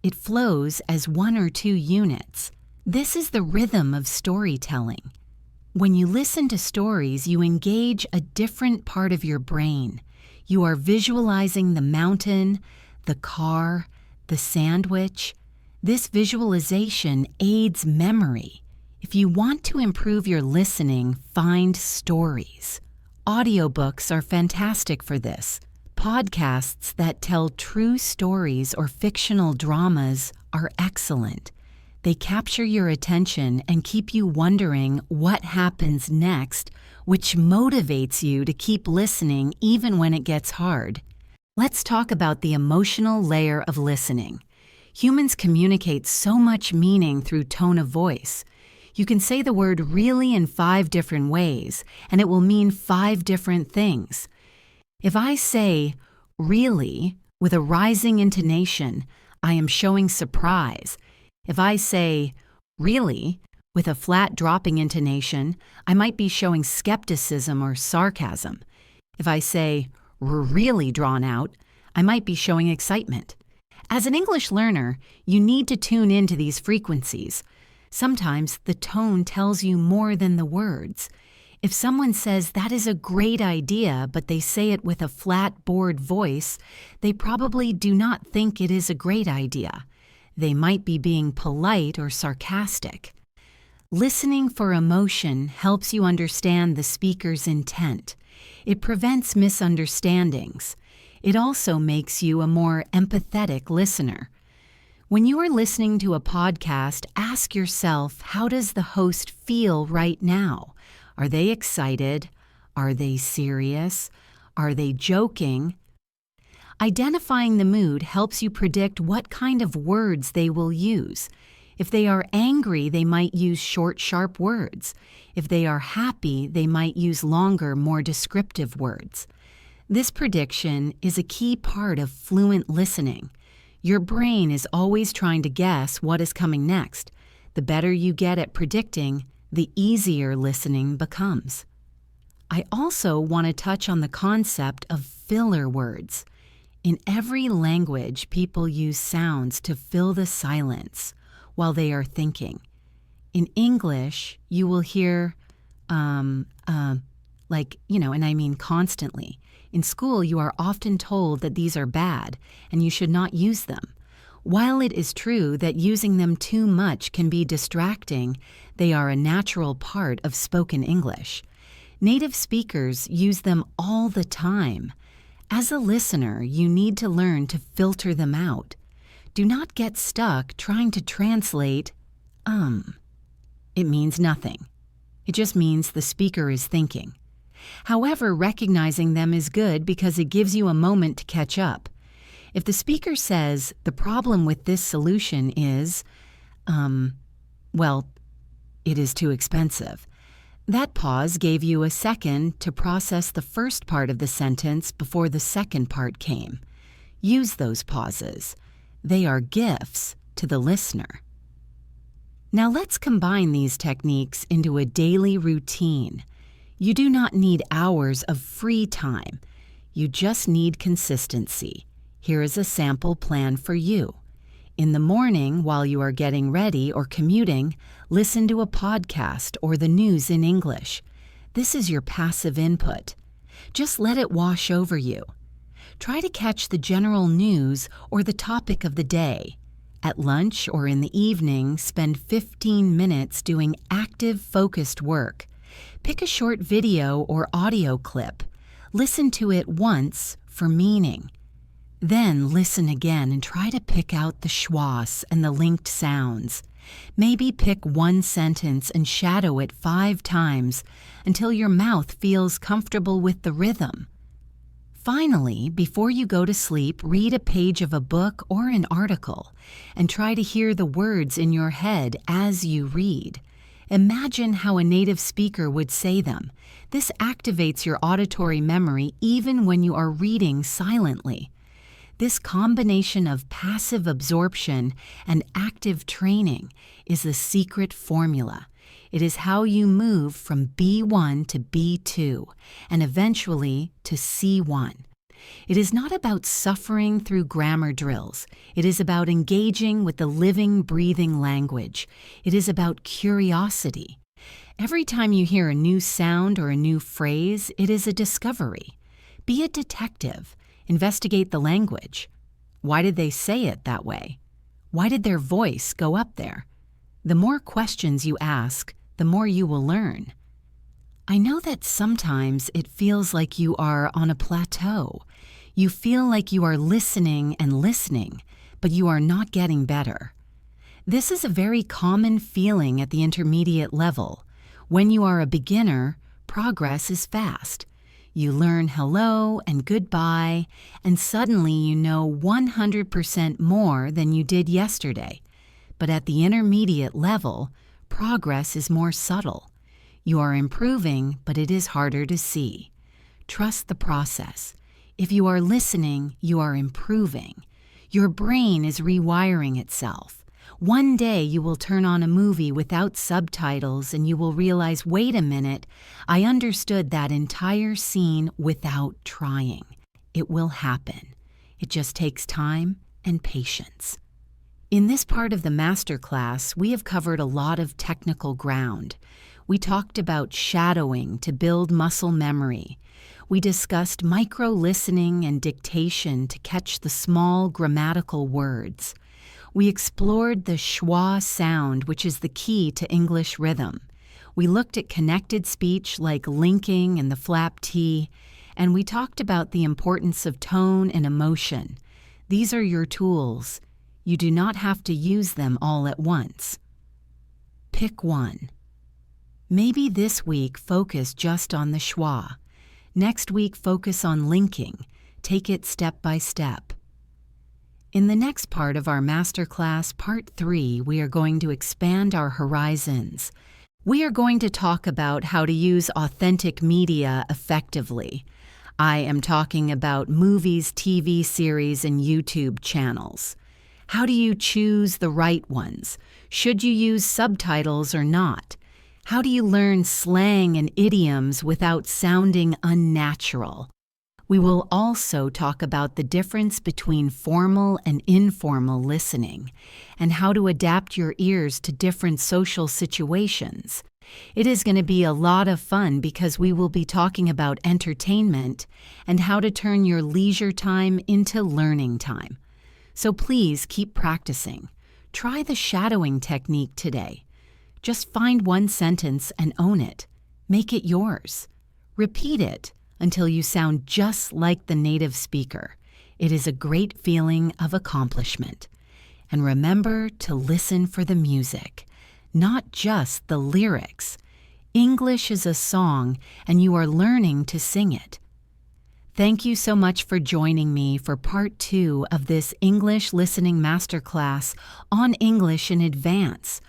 It flows as 1 or 2 units. This is the rhythm of storytelling. When you listen to stories, you engage a different part of your brain. You are visualizing the mountain, the car, the sandwich. This visualization aids memory. If you want to improve your listening, find stories. Audiobooks are fantastic for this. Podcasts that tell true stories or fictional dramas are excellent. They capture your attention and keep you wondering what happens next, which motivates you to keep listening even when it gets hard. Let's talk about the emotional layer of listening. Humans communicate so much meaning through tone of voice. You can say the word really in 5 different ways, and it will mean 5 different things. If I say really with a rising intonation, I am showing surprise. If I say really with a flat dropping intonation, I might be showing skepticism or sarcasm. If I say really drawn out, I might be showing excitement. As an English learner, you need to tune into these frequencies. Sometimes the tone tells you more than the words. If someone says that is a great idea, but they say it with a flat, bored voice, they probably do not think it is a great idea. They might be being polite or sarcastic. Listening for emotion helps you understand the speaker's intent. It prevents misunderstandings. It also makes you a more empathetic listener. When you are listening to a podcast, ask yourself, how does the host feel right now? Are they excited? Are they serious? Are they joking? Identifying the mood helps you predict what kind of words they will use. If they are angry, they might use short, sharp words. If they are happy, they might use longer, more descriptive words. This prediction is a key part of fluent listening. Your brain is always trying to guess what is coming next. The better you get at predicting, the easier listening becomes. I also want to touch on the concept of filler words. In every language, people use sounds to fill the silence while they are thinking. In English, you will hear, and I mean constantly. In school, you are often told that these are bad and you should not use them. While it is true that using them too much can be distracting, they are a natural part of spoken English. Native speakers use them all the time. As a listener, you need to learn to filter them out. Do not get stuck trying to translate, It means nothing. It just means the speaker is thinking. However, recognizing them is good because it gives you a moment to catch up. If the speaker says, the problem with this solution is, it is too expensive. That pause gave you a second to process the first part of the sentence before the second part came. Use those pauses. They are gifts to the listener. Now let's combine these techniques into a daily routine. You do not need hours of free time. You just need consistency. Here is a sample plan for you. In the morning, while you are getting ready or commuting, listen to a podcast or the news in English. This is your passive input. Just let it wash over you. Try to catch the general news or the topic of the day. At lunch or in the evening, spend 15 minutes doing active, focused work. Pick a short video or audio clip. Listen to it once for meaning. Then listen again and try to pick out the schwas and the linked sounds. Maybe pick one sentence and shadow it 5 times until your mouth feels comfortable with the rhythm. Finally, before you go to sleep, read a page of a book or an article and try to hear the words in your head as you read. Imagine how a native speaker would say them. This activates your auditory memory even when you are reading silently. This combination of passive absorption and active training is the secret formula. It is how you move from B1 to B2 and eventually to C1. It is not about suffering through grammar drills. It is about engaging with the living, breathing language. It is about curiosity. Every time you hear a new sound or a new phrase, it is a discovery. Be a detective. Investigate the language. Why did they say it that way? Why did their voice go up there? The more questions you ask, the more you will learn. I know that sometimes it feels like you are on a plateau. You feel like you are listening and listening, but you are not getting better. This is a very common feeling at the intermediate level. When you are a beginner, progress is fast. You learn hello and goodbye, and suddenly you know 100% more than you did yesterday. But at the intermediate level, progress is more subtle. You are improving, but it is harder to see. Trust the process. If you are listening, you are improving. Your brain is rewiring itself. One day you will turn on a movie without subtitles and you will realize, wait a minute, I understood that entire scene without trying. It will happen. It just takes time and patience. In this part of the Masterclass, we have covered a lot of technical ground. We talked about shadowing to build muscle memory. We discussed micro-listening and dictation to catch the small grammatical words. We explored the schwa sound, which is the key to English rhythm. We looked at connected speech like linking and the flap T, and we talked about the importance of tone and emotion. These are your tools. You do not have to use them all at once. Pick one. Maybe this week focus just on the schwa. Next week focus on linking. Take it step by step. In the next part of our Masterclass, Part 3, we are going to expand our horizons. We are going to talk about how to use authentic media effectively. I am talking about movies, TV series, and YouTube channels. How do you choose the right ones? Should you use subtitles or not? How do you learn slang and idioms without sounding unnatural? We will also talk about the difference between formal and informal listening and how to adapt your ears to different social situations. It is going to be a lot of fun because we will be talking about entertainment and how to turn your leisure time into learning time. So please keep practicing. Try the shadowing technique today. Just find one sentence and own it. Make it yours. Repeat it until you sound just like the native speaker. It is a great feeling of accomplishment. And remember to listen for the music, not just the lyrics. English is a song, and you are learning to sing it. Thank you so much for joining me for Part 2 of this English Listening Masterclass on English in Advance.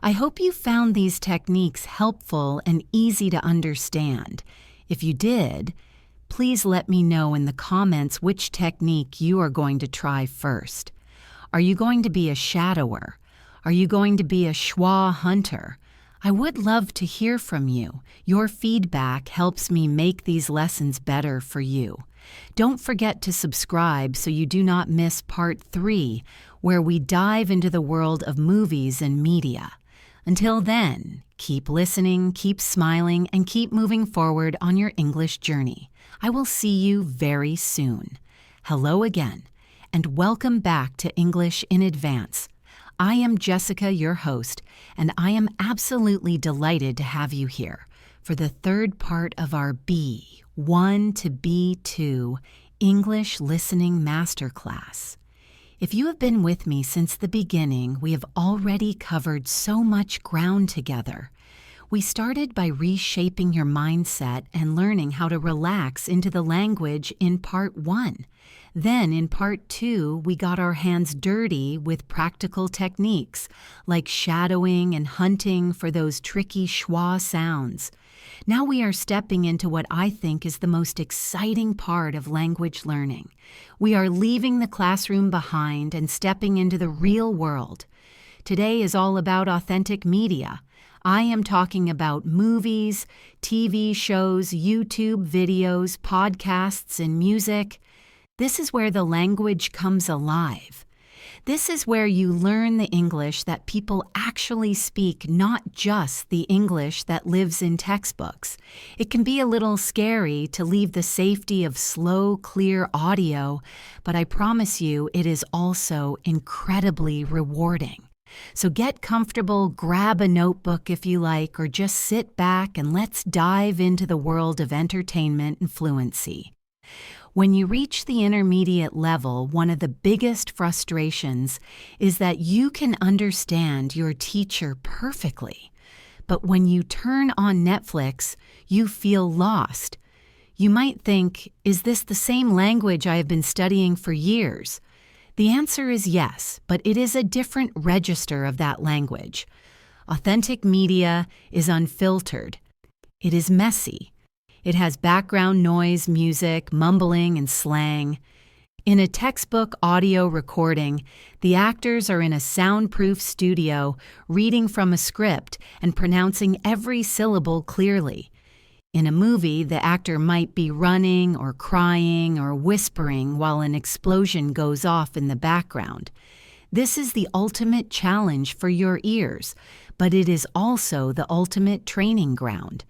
I hope you found these techniques helpful and easy to understand. If you did, please let me know in the comments which technique you are going to try first. Are you going to be a shadower? Are you going to be a schwa hunter? I would love to hear from you. Your feedback helps me make these lessons better for you. Don't forget to subscribe so you do not miss part 3, where we dive into the world of movies and media. Until then, keep listening, keep smiling, and keep moving forward on your English journey. I will see you very soon. Hello again, and welcome back to English in Advance. I am Jessica, your host, and I am absolutely delighted to have you here for the third part of our B1 to B2 English Listening Masterclass. If you have been with me since the beginning, we have already covered so much ground together. We started by reshaping your mindset and learning how to relax into the language in part 1. Then in part 2, we got our hands dirty with practical techniques like shadowing and hunting for those tricky schwa sounds. Now we are stepping into what I think is the most exciting part of language learning. We are leaving the classroom behind and stepping into the real world. Today is all about authentic media. I am talking about movies, TV shows, YouTube videos, podcasts, and music. This is where the language comes alive. This is where you learn the English that people actually speak, not just the English that lives in textbooks. It can be a little scary to leave the safety of slow, clear audio, but I promise you it is also incredibly rewarding. So get comfortable, grab a notebook if you like, or just sit back and let's dive into the world of entertainment and fluency. When you reach the intermediate level, one of the biggest frustrations is that you can understand your teacher perfectly. But when you turn on Netflix, you feel lost. You might think, is this the same language I have been studying for years? The answer is yes, but it is a different register of that language. Authentic media is unfiltered. It is messy. It has background noise, music, mumbling, and slang. In a textbook audio recording, the actors are in a soundproof studio reading from a script and pronouncing every syllable clearly. In a movie, the actor might be running or crying or whispering while an explosion goes off in the background. This is the ultimate challenge for your ears, but it is also the ultimate training ground.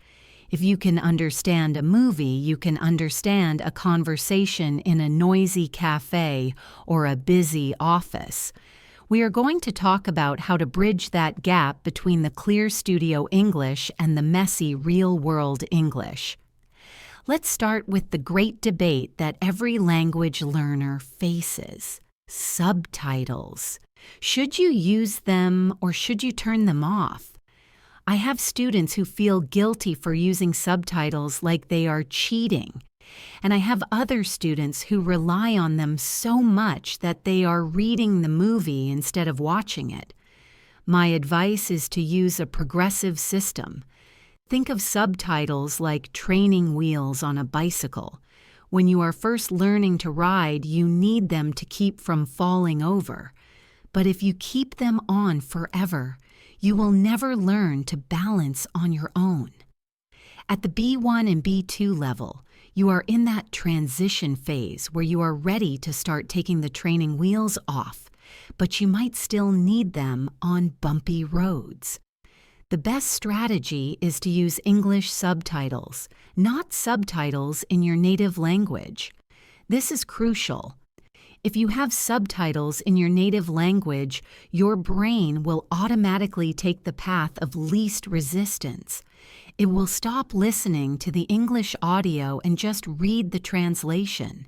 If you can understand a movie, you can understand a conversation in a noisy cafe or a busy office. We are going to talk about how to bridge that gap between the clear studio English and the messy real-world English. Let's start with the great debate that every language learner faces: subtitles. Should you use them or should you turn them off? I have students who feel guilty for using subtitles like they are cheating, and I have other students who rely on them so much that they are reading the movie instead of watching it. My advice is to use a progressive system. Think of subtitles like training wheels on a bicycle. When you are first learning to ride, you need them to keep from falling over. But if you keep them on forever, you will never learn to balance on your own. At the B1 and B2 level, you are in that transition phase where you are ready to start taking the training wheels off, but you might still need them on bumpy roads. The best strategy is to use English subtitles, not subtitles in your native language. This is crucial. If you have subtitles in your native language, your brain will automatically take the path of least resistance. It will stop listening to the English audio and just read the translation.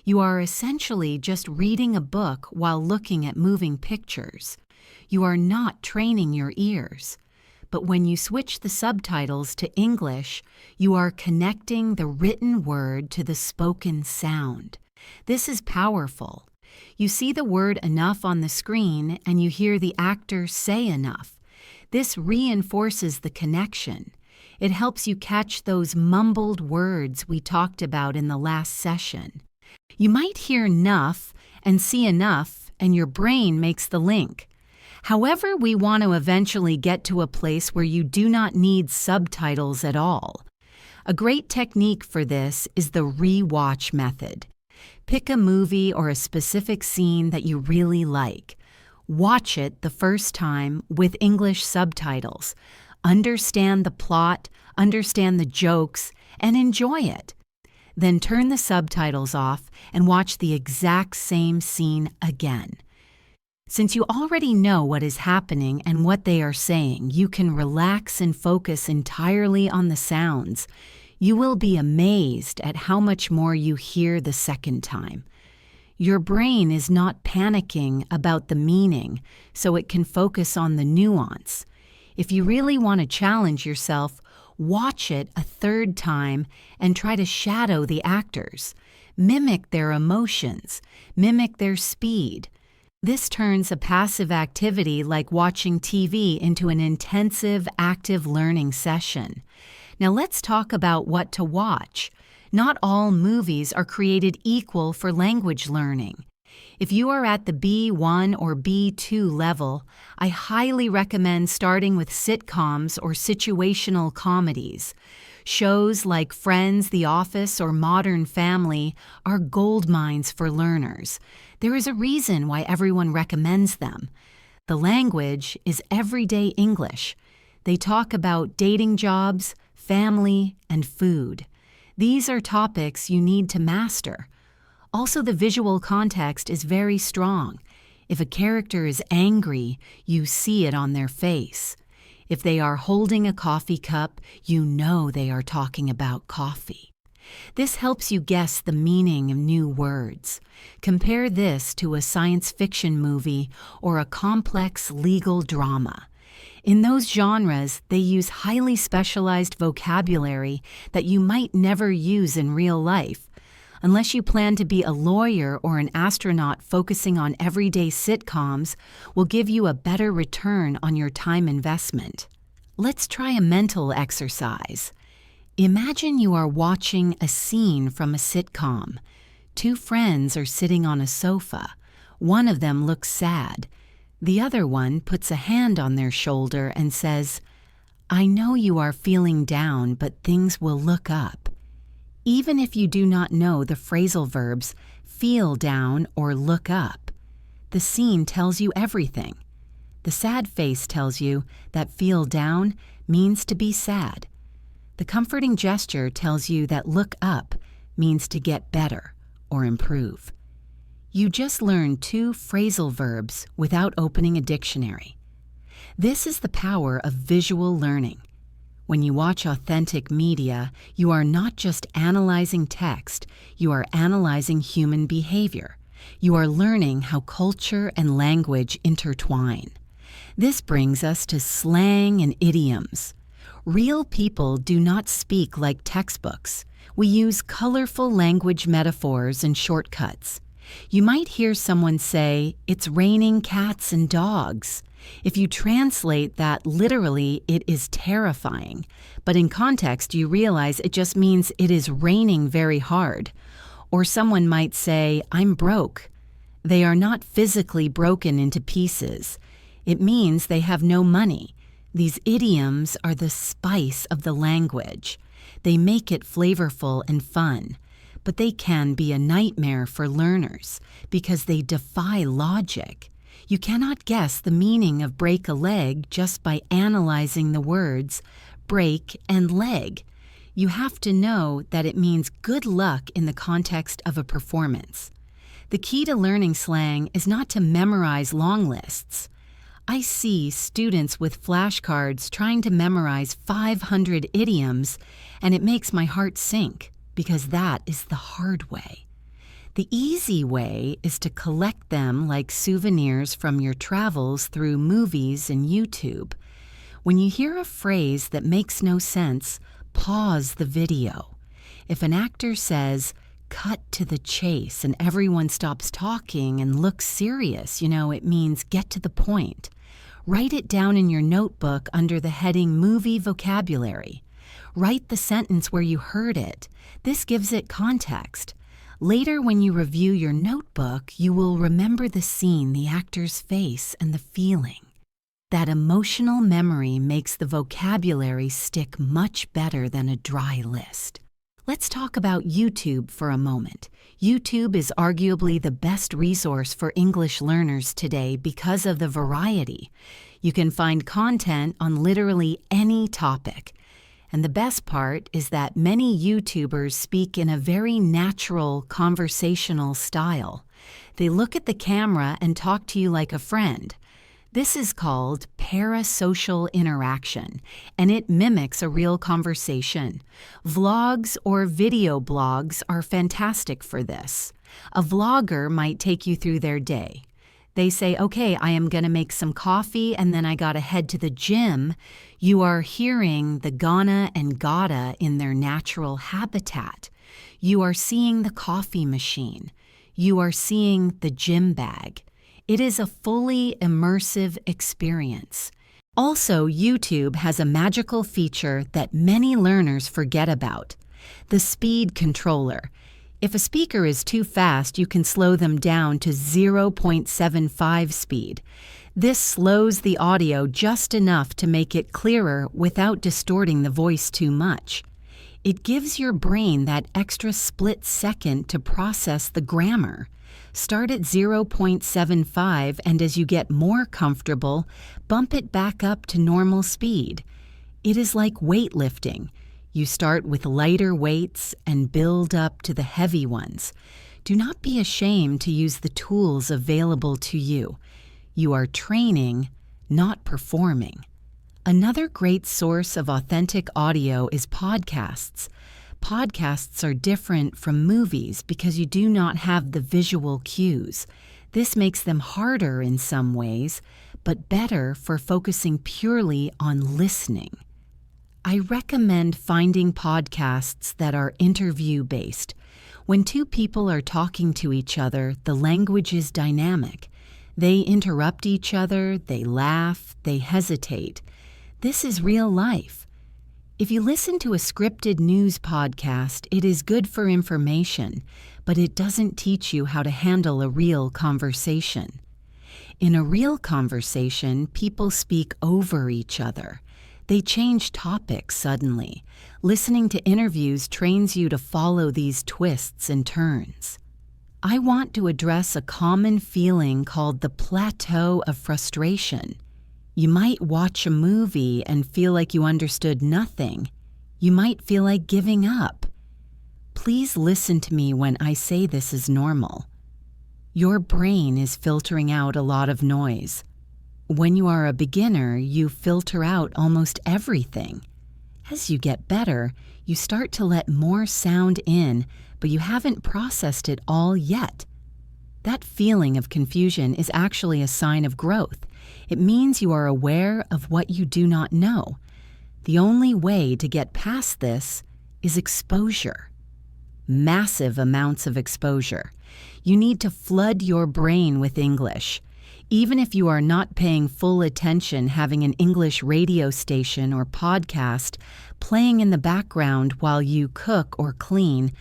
You are essentially just reading a book while looking at moving pictures. You are not training your ears. But when you switch the subtitles to English, you are connecting the written word to the spoken sound. This is powerful. You see the word enough on the screen and you hear the actor say enough. This reinforces the connection. It helps you catch those mumbled words we talked about in the last session. You might hear enough and see enough, and your brain makes the link. However, we want to eventually get to a place where you do not need subtitles at all. A great technique for this is the rewatch method. Pick a movie or a specific scene that you really like. Watch it the first time with English subtitles. Understand the plot, understand the jokes, and enjoy it. Then turn the subtitles off and watch the exact same scene again. Since you already know what is happening and what they are saying, you can relax and focus entirely on the sounds. You will be amazed at how much more you hear the second time. Your brain is not panicking about the meaning, so it can focus on the nuance. If you really want to challenge yourself, watch it a third time and try to shadow the actors. Mimic their emotions, mimic their speed. This turns a passive activity like watching TV into an intensive, active learning session. Now let's talk about what to watch. Not all movies are created equal for language learning. If you are at the B1 or B2 level, I highly recommend starting with sitcoms or situational comedies. Shows like Friends, The Office, or Modern Family are gold mines for learners. There is a reason why everyone recommends them. The language is everyday English. They talk about dating jobs, family, and food. These are topics you need to master. Also, the visual context is very strong. If a character is angry, you see it on their face. If they are holding a coffee cup, you know they are talking about coffee. This helps you guess the meaning of new words. Compare this to a science fiction movie or a complex legal drama. In those genres, they use highly specialized vocabulary that you might never use in real life. Unless you plan to be a lawyer or an astronaut, focusing on everyday sitcoms will give you a better return on your time investment. Let's try a mental exercise. Imagine you are watching a scene from a sitcom. Two friends are sitting on a sofa. One of them looks sad. The other one puts a hand on their shoulder and says, "I know you are feeling down, but things will look up." Even if you do not know the phrasal verbs feel down or look up, the scene tells you everything. The sad face tells you that feel down means to be sad. The comforting gesture tells you that look up means to get better or improve. You just learned two phrasal verbs without opening a dictionary. This is the power of visual learning. When you watch authentic media, you are not just analyzing text, you are analyzing human behavior. You are learning how culture and language intertwine. This brings us to slang and idioms. Real people do not speak like textbooks. We use colorful language metaphors and shortcuts. You might hear someone say, "It's raining cats and dogs." If you translate that literally, it is terrifying. But in context, you realize it just means it is raining very hard. Or someone might say, "I'm broke." They are not physically broken into pieces. It means they have no money. These idioms are the spice of the language. They make it flavorful and fun. But they can be a nightmare for learners because they defy logic. You cannot guess the meaning of break a leg just by analyzing the words break and leg. You have to know that it means good luck in the context of a performance. The key to learning slang is not to memorize long lists. I see students with flashcards trying to memorize 500 idioms, and it makes my heart sink because that is the hard way. The easy way is to collect them like souvenirs from your travels through movies and YouTube. When you hear a phrase that makes no sense, pause the video. If an actor says, "cut to the chase," and everyone stops talking and looks serious, it means get to the point. Write it down in your notebook under the heading Movie Vocabulary. Write the sentence where you heard it. This gives it context. Later, when you review your notebook, you will remember the scene, the actor's face, and the feeling. That emotional memory makes the vocabulary stick much better than a dry list. Let's talk about YouTube for a moment. YouTube is arguably the best resource for English learners today because of the variety. You can find content on literally any topic. And the best part is that many YouTubers speak in a very natural, conversational style. They look at the camera and talk to you like a friend. This is called parasocial interaction, and it mimics a real conversation. Vlogs or video blogs are fantastic for this. A vlogger might take you through their day. They say, okay, I am going to make some coffee and then I got to head to the gym. You are hearing the gonna and gotta in their natural habitat. You are seeing the coffee machine. You are seeing the gym bag. It is a fully immersive experience. Also, YouTube has a magical feature that many learners forget about: the speed controller. If a speaker is too fast, you can slow them down to 0.75 speed. This slows the audio just enough to make it clearer without distorting the voice too much. It gives your brain that extra split second to process the grammar. Start at 0.75, and as you get more comfortable, bump it back up to normal speed. It is like weightlifting. You start with lighter weights and build up to the heavy ones. Do not be ashamed to use the tools available to you. You are training, not performing. Another great source of authentic audio is podcasts. Podcasts are different from movies because you do not have the visual cues. This makes them harder in some ways, but better for focusing purely on listening. I recommend finding podcasts that are interview-based. When two people are talking to each other, the language is dynamic. They interrupt each other, they laugh, they hesitate. This is real life. If you listen to a scripted news podcast, it is good for information, but it doesn't teach you how to handle a real conversation. In a real conversation, people speak over each other. They change topics suddenly. Listening to interviews trains you to follow these twists and turns. I want to address a common feeling called the plateau of frustration. You might watch a movie and feel like you understood nothing. You might feel like giving up. Please listen to me when I say this is normal. Your brain is filtering out a lot of noise. When you are a beginner, you filter out almost everything. As you get better, you start to let more sound in, but you haven't processed it all yet. That feeling of confusion is actually a sign of growth. It means you are aware of what you do not know. The only way to get past this is exposure. Massive amounts of exposure. You need to flood your brain with English. Even if you are not paying full attention, having an English radio station or podcast playing in the background while you cook or clean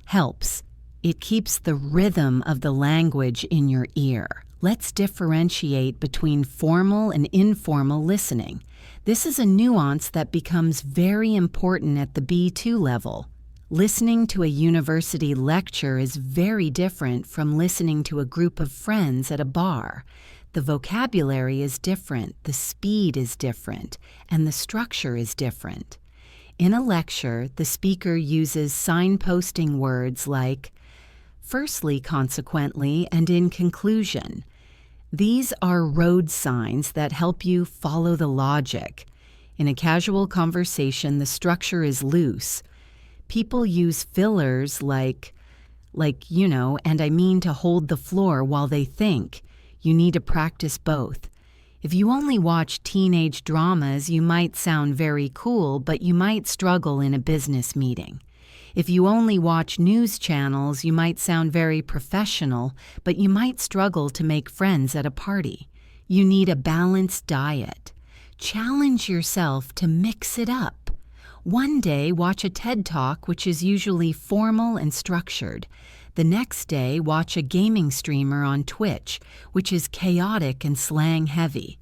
helps. It keeps the rhythm of the language in your ear. Let's differentiate between formal and informal listening. This is a nuance that becomes very important at the B2 level. Listening to a university lecture is very different from listening to a group of friends at a bar. The vocabulary is different, the speed is different, and the structure is different. In a lecture, the speaker uses signposting words like firstly, consequently, and in conclusion. These are road signs that help you follow the logic. In a casual conversation, the structure is loose. People use fillers like, and I mean to hold the floor while they think. You need to practice both. If you only watch teenage dramas, you might sound very cool, but you might struggle in a business meeting. If you only watch news channels, you might sound very professional, but you might struggle to make friends at a party. You need a balanced diet. Challenge yourself to mix it up. One day, watch a TED Talk, which is usually formal and structured. The next day, watch a gaming streamer on Twitch, which is chaotic and slang-heavy.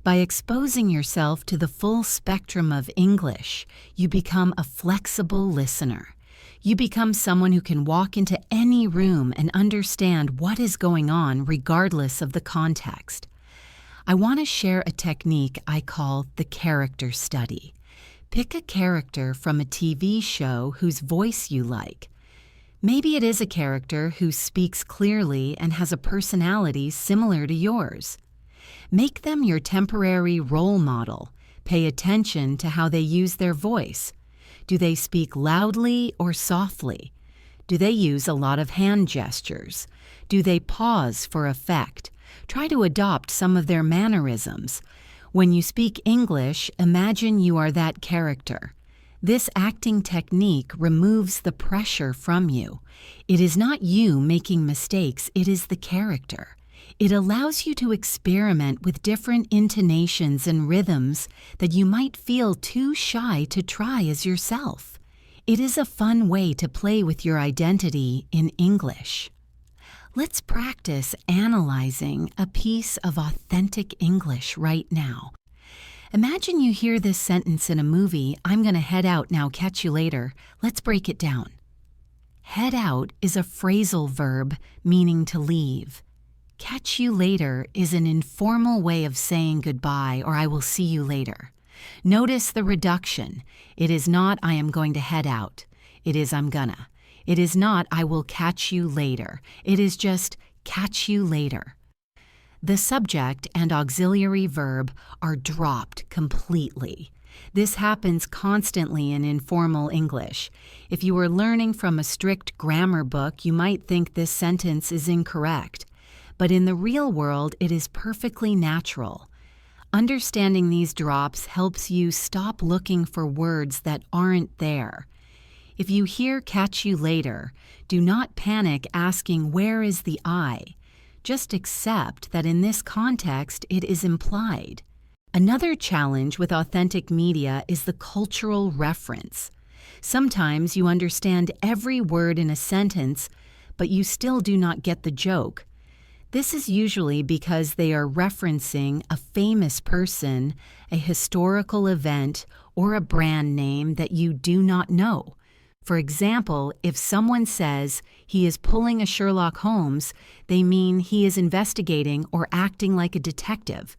By exposing yourself to the full spectrum of English, you become a flexible listener. You become someone who can walk into any room and understand what is going on regardless of the context. I want to share a technique I call the character study. Pick a character from a TV show whose voice you like. Maybe it is a character who speaks clearly and has a personality similar to yours. Make them your temporary role model. Pay attention to how they use their voice. Do they speak loudly or softly? Do they use a lot of hand gestures? Do they pause for effect? Try to adopt some of their mannerisms. When you speak English, imagine you are that character. This acting technique removes the pressure from you. It is not you making mistakes, it is the character. It allows you to experiment with different intonations and rhythms that you might feel too shy to try as yourself. It is a fun way to play with your identity in English. Let's practice analyzing a piece of authentic English right now. Imagine you hear this sentence in a movie, "I'm gonna head out now, catch you later." Let's break it down. Head out is a phrasal verb meaning to leave. Catch you later is an informal way of saying goodbye or I will see you later. Notice the reduction. It is not I am going to head out. It is I'm gonna. It is not I will catch you later. It is just catch you later. The subject and auxiliary verb are dropped completely. This happens constantly in informal English. If you were learning from a strict grammar book, you might think this sentence is incorrect. But in the real world, it is perfectly natural. Understanding these drops helps you stop looking for words that aren't there. If you hear catch you later, do not panic asking where is the I. Just accept that in this context it is implied. Another challenge with authentic media is the cultural reference. Sometimes you understand every word in a sentence, but you still do not get the joke. This is usually because they are referencing a famous person, a historical event, or a brand name that you do not know. For example, if someone says he is pulling a Sherlock Holmes, they mean he is investigating or acting like a detective.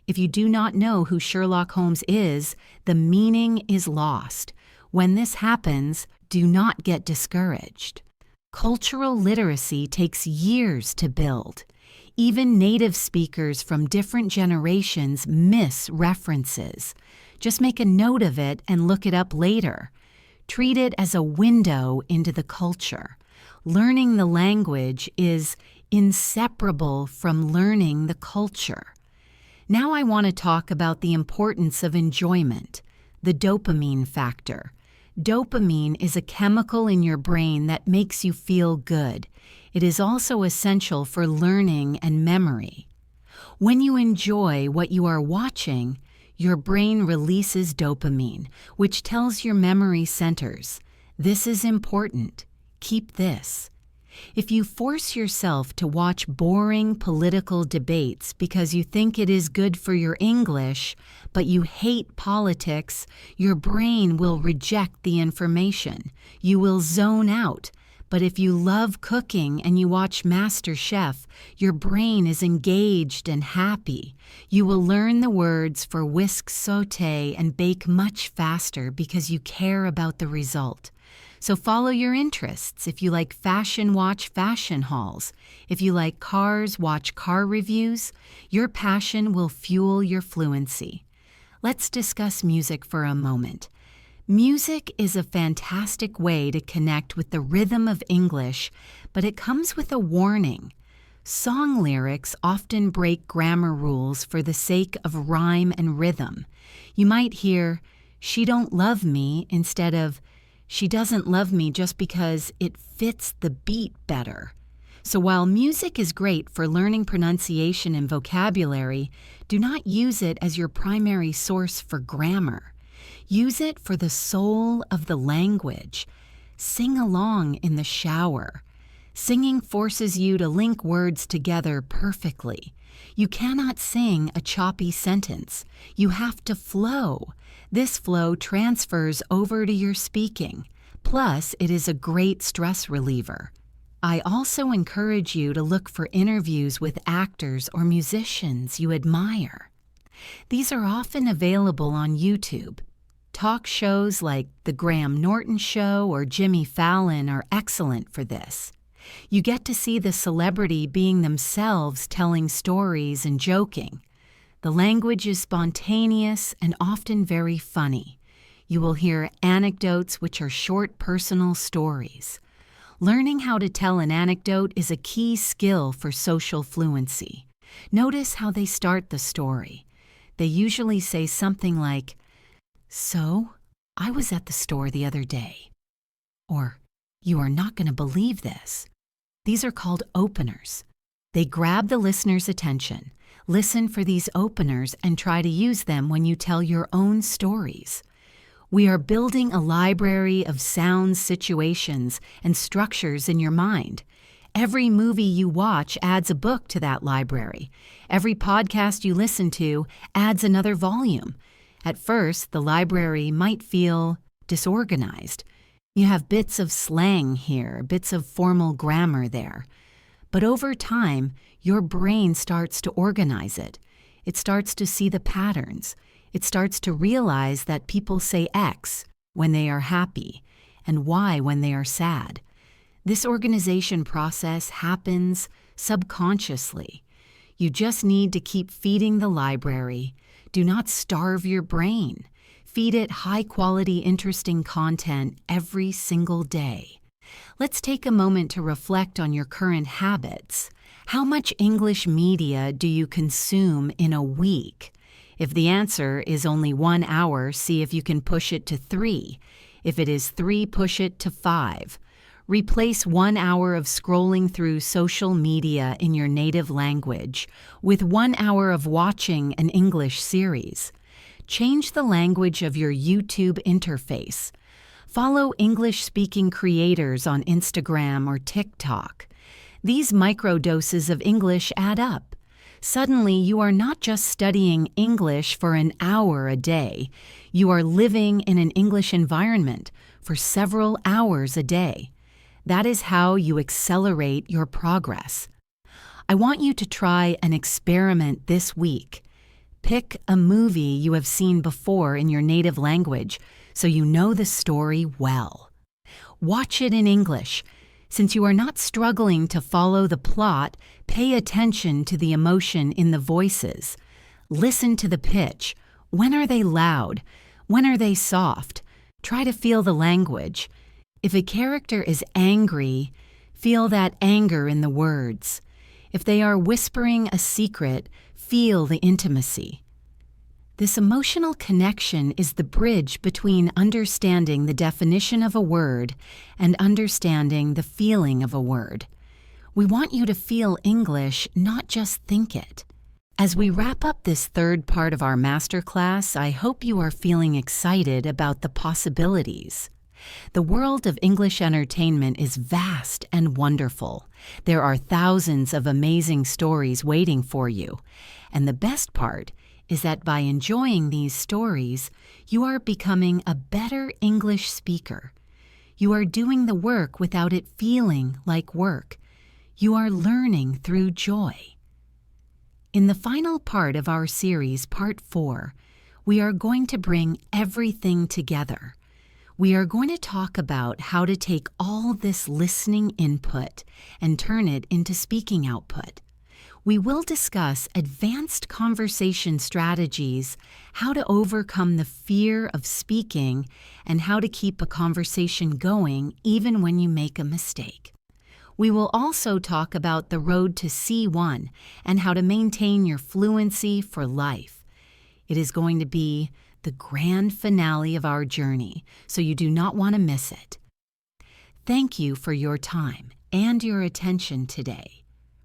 If you do not know who Sherlock Holmes is, the meaning is lost. When this happens, do not get discouraged. Cultural literacy takes years to build. Even native speakers from different generations miss references. Just make a note of it and look it up later. Treat it as a window into the culture. Learning the language is inseparable from learning the culture. Now I want to talk about the importance of enjoyment, the dopamine factor. Dopamine is a chemical in your brain that makes you feel good. It is also essential for learning and memory. When you enjoy what you are watching, your brain releases dopamine, which tells your memory centers, "This is important. Keep this." If you force yourself to watch boring political debates because you think it is good for your English, but you hate politics, your brain will reject the information. You will zone out. But if you love cooking and you watch MasterChef, your brain is engaged and happy. You will learn the words for whisk, sauté, and bake much faster because you care about the result. So follow your interests. If you like fashion, watch fashion hauls. If you like cars, watch car reviews. Your passion will fuel your fluency. Let's discuss music for a moment. Music is a fantastic way to connect with the rhythm of English, but it comes with a warning. Song lyrics often break grammar rules for the sake of rhyme and rhythm. You might hear, "She don't love me," instead of, "She doesn't love me," just because it fits the beat better. So while music is great for learning pronunciation and vocabulary, do not use it as your primary source for grammar. Use it for the soul of the language. Sing along in the shower. Singing forces you to link words together perfectly. You cannot sing a choppy sentence. You have to flow. This flow transfers over to your speaking. Plus, it is a great stress reliever. I also encourage you to look for interviews with actors or musicians you admire. These are often available on YouTube. Talk shows like The Graham Norton Show or Jimmy Fallon are excellent for this. You get to see the celebrity being themselves, telling stories and joking. The language is spontaneous and often very funny. You will hear anecdotes which are short personal stories. Learning how to tell an anecdote is a key skill for social fluency. Notice how they start the story. They usually say something like, "So, I was at the store the other day." Or, "You are not going to believe this." These are called openers. They grab the listener's attention. Listen for these openers and try to use them when you tell your own stories. We are building a library of sounds, situations, and structures in your mind. Every movie you watch adds a book to that library. Every podcast you listen to adds another volume. At first, the library might feel disorganized. You have bits of slang here, bits of formal grammar there. But over time, your brain starts to organize it. It starts to see the patterns. It starts to realize that people say X when they are happy and Y when they are sad. This organization process happens subconsciously. You just need to keep feeding the library. Do not starve your brain. Feed it high-quality, interesting content every single day. Let's take a moment to reflect on your current habits. How much English media do you consume in a week? If the answer is only 1 hour, see if you can push it to 3. If it is 3, push it to 5. Replace 1 hour of scrolling through social media in your native language with 1 hour of watching an English series. Change the language of your YouTube interface. Follow English-speaking creators on Instagram or TikTok. These microdoses of English add up. Suddenly, you are not just studying English for an hour a day. You are living in an English environment for several hours a day. That is how you accelerate your progress. I want you to try an experiment this week. Pick a movie you have seen before in your native language so you know the story well. Watch it in English. Since you are not struggling to follow the plot, pay attention to the emotion in the voices. Listen to the pitch. When are they loud? When are they soft? Try to feel the language. If a character is angry, feel that anger in the words. If they are whispering a secret, feel the intimacy. This emotional connection is the bridge between understanding the definition of a word and understanding the feeling of a word. We want you to feel English, not just think it. As we wrap up this third part of our masterclass, I hope you are feeling excited about the possibilities. The world of English entertainment is vast and wonderful. There are thousands of amazing stories waiting for you. And the best part is that by enjoying these stories, you are becoming a better English speaker. You are doing the work without it feeling like work. You are learning through joy. In the final part of our series, Part 4, we are going to bring everything together. We are going to talk about how to take all this listening input and turn it into speaking output. We will discuss advanced conversation strategies, how to overcome the fear of speaking, and how to keep a conversation going even when you make a mistake. We will also talk about the road to C1 and how to maintain your fluency for life. It is going to be the grand finale of our journey, so you do not want to miss it. Thank you for your time and your attention today.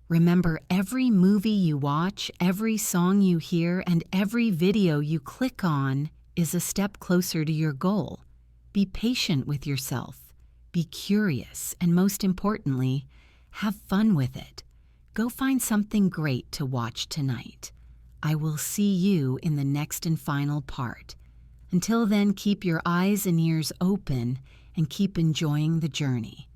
Remember, every movie you watch, every song you hear, and every video you click on is a step closer to your goal. Be patient with yourself. Be curious, and most importantly, Have fun with it. Go find something great to watch tonight. I will see you in the next and final part. Until then, keep your eyes and ears open and keep enjoying the journey.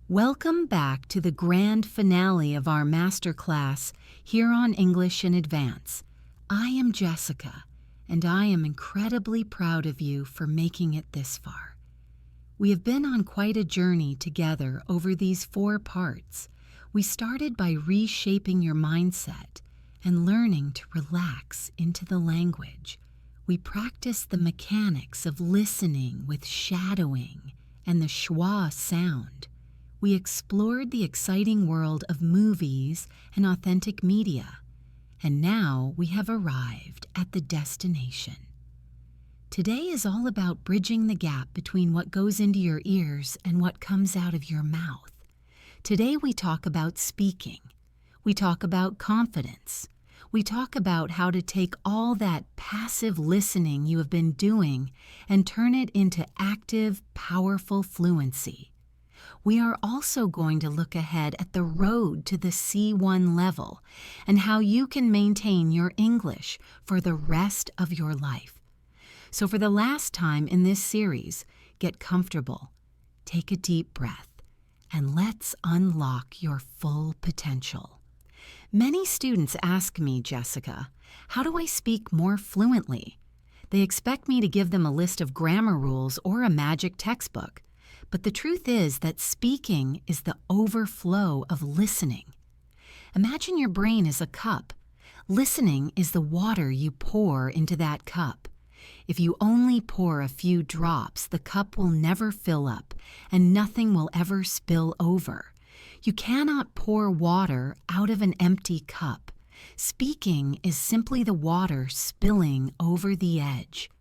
Welcome back to the grand finale of our Masterclass here on English in Advance. I am Jessica, and I am incredibly proud of you for making it this far. We have been on quite a journey together over these 4 parts. We started by reshaping your mindset and learning to relax into the language. We practiced the mechanics of listening with shadowing and the schwa sound. We explored the exciting world of movies and authentic media. And now we have arrived at the destination. Today is all about bridging the gap between what goes into your ears and what comes out of your mouth. Today we talk about speaking. We talk about confidence. We talk about how to take all that passive listening you have been doing and turn it into active, powerful fluency. We are also going to look ahead at the road to the C1 level and how you can maintain your English for the rest of your life. So for the last time in this series, get comfortable, take a deep breath, and let's unlock your full potential. Many students ask me, Jessica, how do I speak more fluently? They expect me to give them a list of grammar rules or a magic textbook. But the truth is that speaking is the overflow of listening. Imagine your brain is a cup. Listening is the water you pour into that cup. If you only pour a few drops, the cup will never fill up, and nothing will ever spill over. You cannot pour water out of an empty cup. Speaking is simply the water spilling over the edge.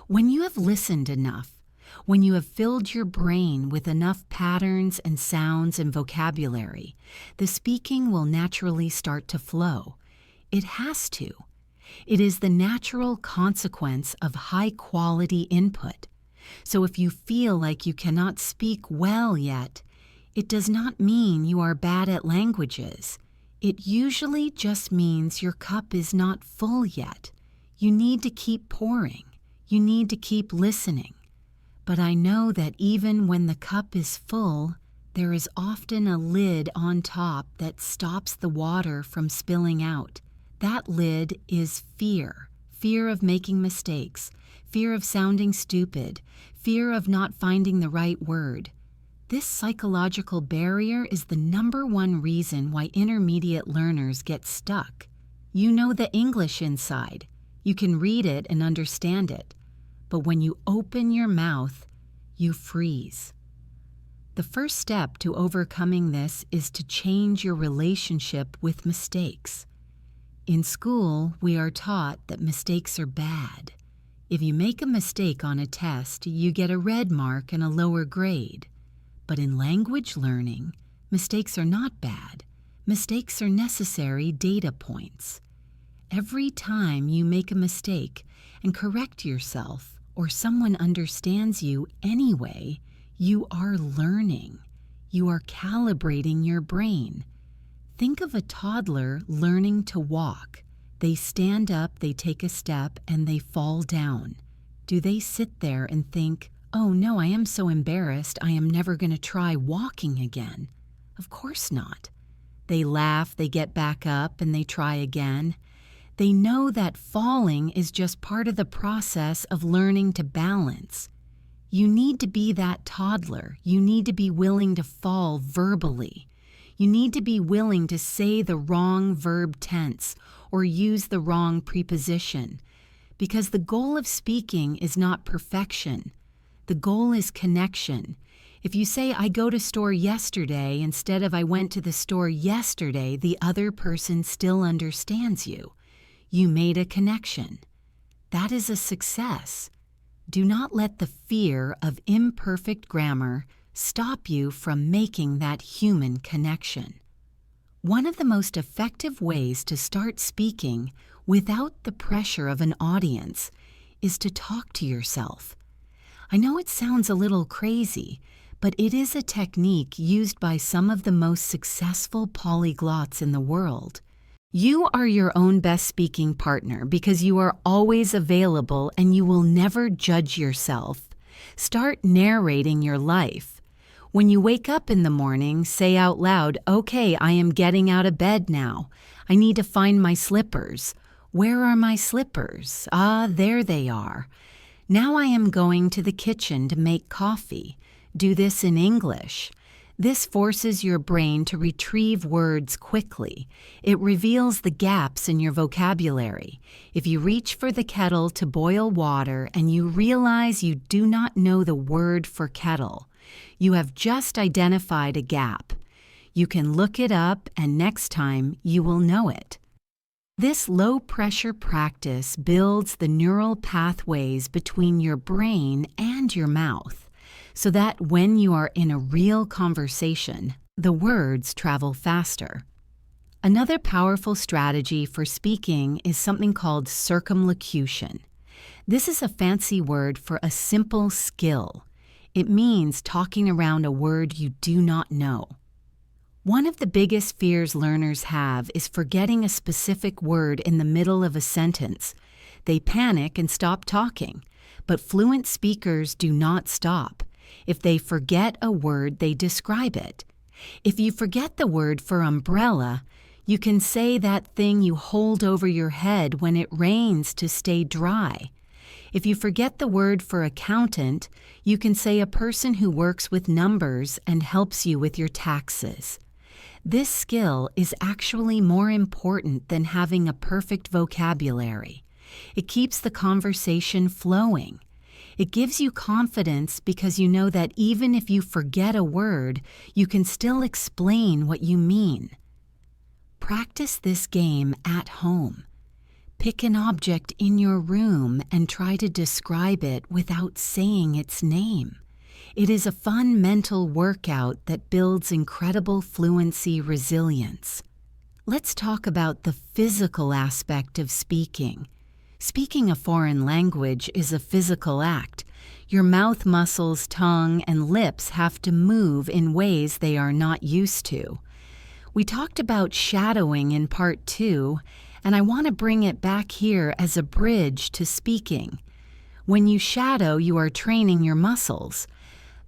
When you have listened enough, when you have filled your brain with enough patterns and sounds and vocabulary, the speaking will naturally start to flow. It has to. It is the natural consequence of high-quality input. So if you feel like you cannot speak well yet, it does not mean you are bad at languages. It usually just means your cup is not full yet. You need to keep pouring. You need to keep listening. But I know that even when the cup is full, there is often a lid on top that stops the water from spilling out. That lid is fear. Fear of making mistakes, fear of sounding stupid, fear of not finding the right word. This psychological barrier is the #1 reason why intermediate learners get stuck. You know the English inside. You can read it and understand it. But when you open your mouth, you freeze. The first step to overcoming this is to change your relationship with mistakes. In school, we are taught that mistakes are bad. If you make a mistake on a test, you get a red mark and a lower grade. But in language learning, mistakes are not bad. Mistakes are necessary data points. Every time you make a mistake and correct yourself, or someone understands you anyway, you are learning. You are calibrating your brain. Think of a toddler learning to walk. They stand up, they take a step, and they fall down. Do they sit there and think, "Oh no, I am so embarrassed, I am never going to try walking again"? Of course not. They laugh, they get back up, and they try again. They know that falling is just part of the process of learning to balance. You need to be that toddler. You need to be willing to fall verbally. You need to be willing to say the wrong verb tense or use the wrong preposition, because the goal of speaking is not perfection. The goal is connection. If you say, "I go to store yesterday," instead of "I went to the store yesterday," the other person still understands you. You made a connection. That is a success. Do not let the fear of imperfect grammar stop you from making that human connection. One of the most effective ways to start speaking without the pressure of an audience is to talk to yourself. I know it sounds a little crazy, but it is a technique used by some of the most successful polyglots in the world. You are your own best speaking partner because you are always available and you will never judge yourself. Start narrating your life. When you wake up in the morning, say out loud, "Okay, I am getting out of bed now. I need to find my slippers. Where are my slippers? Ah, there they are. Now I am going to the kitchen to make coffee." Do this in English. This forces your brain to retrieve words quickly. It reveals the gaps in your vocabulary. If you reach for the kettle to boil water and you realize you do not know the word for kettle, you have just identified a gap. You can look it up and next time you will know it. This low-pressure practice builds the neural pathways between your brain and your mouth, so that when you are in a real conversation, the words travel faster. Another powerful strategy for speaking is something called circumlocution. This is a fancy word for a simple skill. It means talking around a word you do not know. One of the biggest fears learners have is forgetting a specific word in the middle of a sentence. They panic and stop talking, but fluent speakers do not stop. If they forget a word, they describe it. If you forget the word for umbrella, you can say that thing you hold over your head when it rains to stay dry. If you forget the word for accountant, you can say a person who works with numbers and helps you with your taxes. This skill is actually more important than having a perfect vocabulary. It keeps the conversation flowing. It gives you confidence because you know that even if you forget a word, you can still explain what you mean. Practice this game at home. Pick an object in your room and try to describe it without saying its name. It is a fun mental workout that builds incredible fluency resilience. Let's talk about the physical aspect of speaking. Speaking a foreign language is a physical act. Your mouth muscles, tongue, and lips have to move in ways they are not used to. We talked about shadowing in part 2, and I want to bring it back here as a bridge to speaking. When you shadow, you are training your muscles.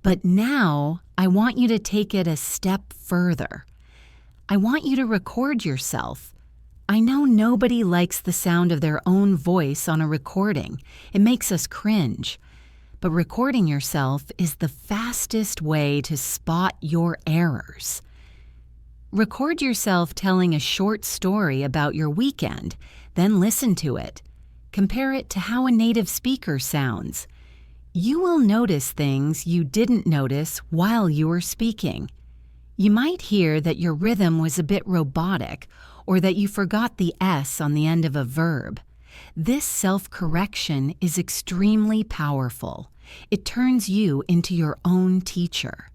But now, I want you to take it a step further. I want you to record yourself. I know nobody likes the sound of their own voice on a recording. It makes us cringe. But recording yourself is the fastest way to spot your errors. Record yourself telling a short story about your weekend, then listen to it. Compare it to how a native speaker sounds. You will notice things you didn't notice while you were speaking. You might hear that your rhythm was a bit robotic, or that you forgot the S on the end of a verb. This self-correction is extremely powerful. It turns you into your own teacher.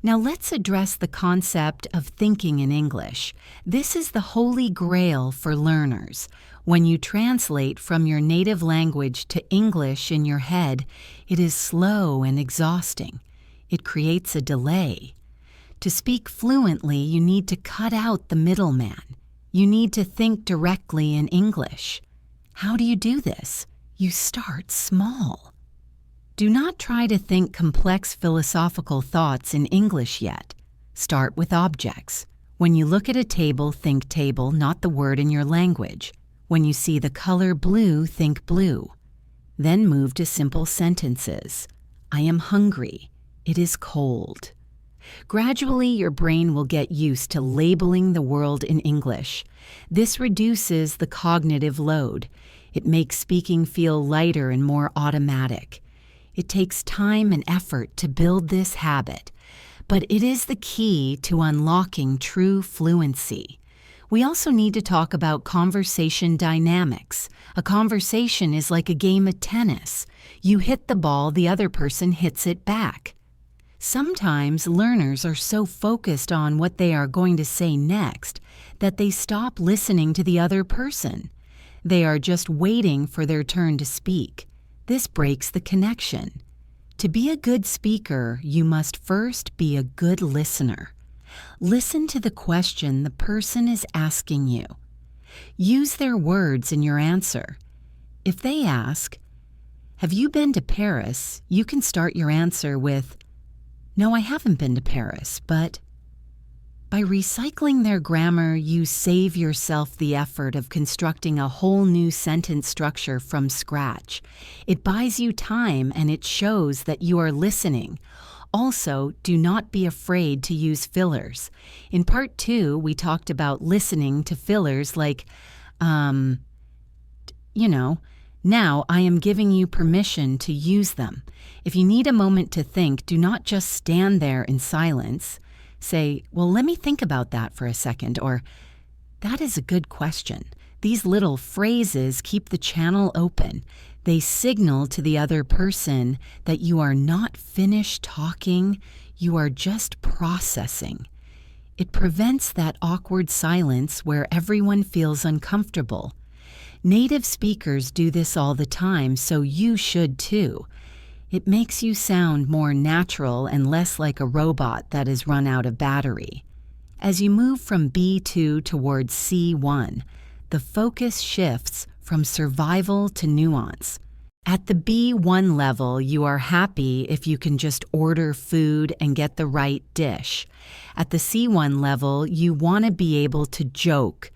Now let's address the concept of thinking in English. This is the holy grail for learners. When you translate from your native language to English in your head, it is slow and exhausting. It creates a delay. To speak fluently, you need to cut out the middleman. You need to think directly in English. How do you do this? You start small. Do not try to think complex philosophical thoughts in English yet. Start with objects. When you look at a table, think table, not the word in your language. When you see the color blue, think blue. Then move to simple sentences. I am hungry. It is cold. Gradually, your brain will get used to labeling the world in English. This reduces the cognitive load. It makes speaking feel lighter and more automatic. It takes time and effort to build this habit, but it is the key to unlocking true fluency. We also need to talk about conversation dynamics. A conversation is like a game of tennis. You hit the ball, the other person hits it back. Sometimes learners are so focused on what they are going to say next that they stop listening to the other person. They are just waiting for their turn to speak. This breaks the connection. To be a good speaker, you must first be a good listener. Listen to the question the person is asking you. Use their words in your answer. If they ask, "Have you been to Paris?" you can start your answer with, "No, I haven't been to Paris, but..." By recycling their grammar, you save yourself the effort of constructing a whole new sentence structure from scratch. It buys you time and it shows that you are listening. Also, do not be afraid to use fillers. In part 2, we talked about listening to fillers like, now I am giving you permission to use them. If you need a moment to think, do not just stand there in silence. Say, "Well, let me think about that for a second," or "That is a good question." These little phrases keep the channel open. They signal to the other person that you are not finished talking, you are just processing. It prevents that awkward silence where everyone feels uncomfortable. Native speakers do this all the time, so you should too. It makes you sound more natural and less like a robot that has run out of battery. As you move from B2 towards C1, the focus shifts from survival to nuance. At the B1 level, you are happy if you can just order food and get the right dish. At the C1 level, you want to be able to joke.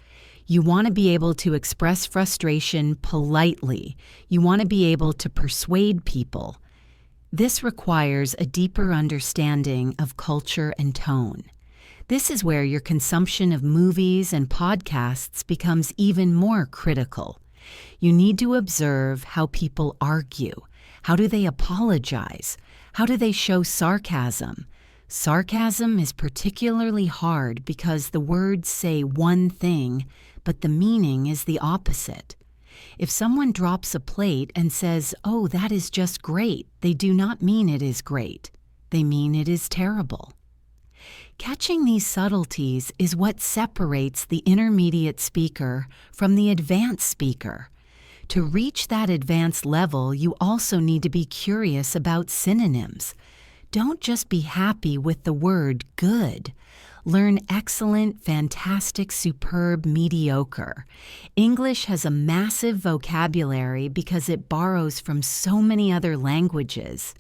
You want to be able to express frustration politely. You want to be able to persuade people. This requires a deeper understanding of culture and tone. This is where your consumption of movies and podcasts becomes even more critical. You need to observe how people argue. How do they apologize? How do they show sarcasm? Sarcasm is particularly hard because the words say one thing, but the meaning is the opposite. If someone drops a plate and says, "Oh, that is just great," they do not mean it is great. They mean it is terrible. Catching these subtleties is what separates the intermediate speaker from the advanced speaker. To reach that advanced level, you also need to be curious about synonyms. Don't just be happy with the word good. Learn excellent, fantastic, superb, mediocre. English has a massive vocabulary because it borrows from so many other languages.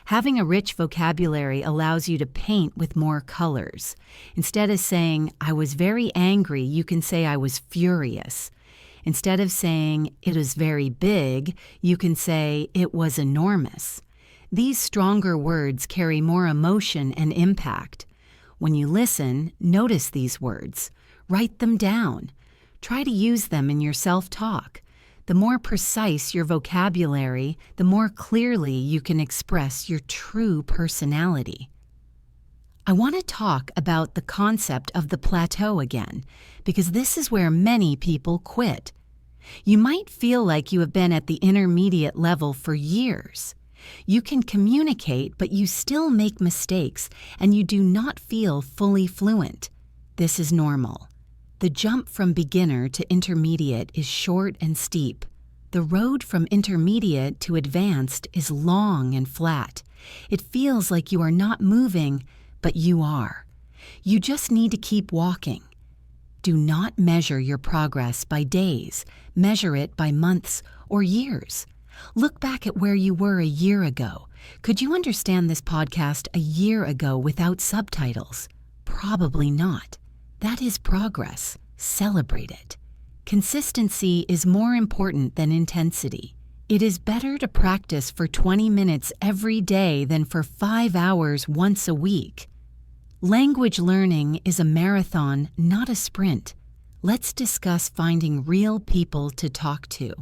Having a rich vocabulary allows you to paint with more colors. Instead of saying, "I was very angry," you can say, "I was furious." Instead of saying, "It was very big," you can say, "It was enormous." These stronger words carry more emotion and impact. When you listen, notice these words. Write them down. Try to use them in your self-talk. The more precise your vocabulary, the more clearly you can express your true personality. I want to talk about the concept of the plateau again, because this is where many people quit. You might feel like you have been at the intermediate level for years. You can communicate, but you still make mistakes, and you do not feel fully fluent. This is normal. The jump from beginner to intermediate is short and steep. The road from intermediate to advanced is long and flat. It feels like you are not moving, but you are. You just need to keep walking. Do not measure your progress by days. Measure it by months or years. Look back at where you were a year ago. Could you understand this podcast a year ago without subtitles? Probably not. That is progress. Celebrate it. Consistency is more important than intensity. It is better to practice for 20 minutes every day than for 5 hours once a week. Language learning is a marathon, not a sprint. Let's discuss finding real people to talk to.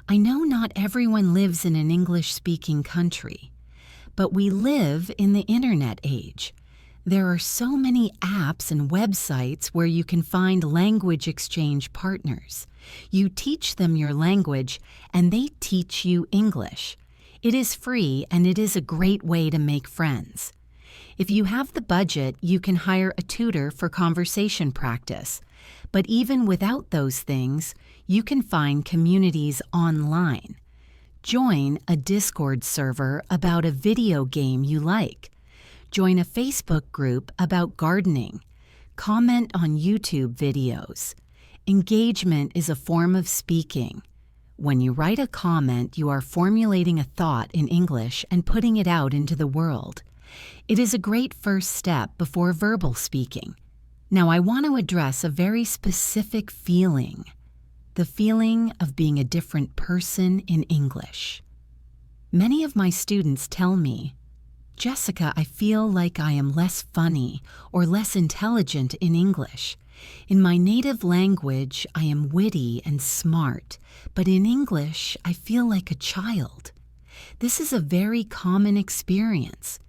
I know not everyone lives in an English-speaking country, but we live in the internet age. There are so many apps and websites where you can find language exchange partners. You teach them your language, and they teach you English. It is free, and it is a great way to make friends. If you have the budget, you can hire a tutor for conversation practice. But even without those things, you can find communities online. Join a Discord server about a video game you like. Join a Facebook group about gardening. Comment on YouTube videos. Engagement is a form of speaking. When you write a comment, you are formulating a thought in English and putting it out into the world. It is a great first step before verbal speaking. Now, I want to address a very specific feeling. The feeling of being a different person in English. Many of my students tell me, "Jessica, I feel like I am less funny or less intelligent in English. In my native language, I am witty and smart, but in English, I feel like a child." This is a very common experience.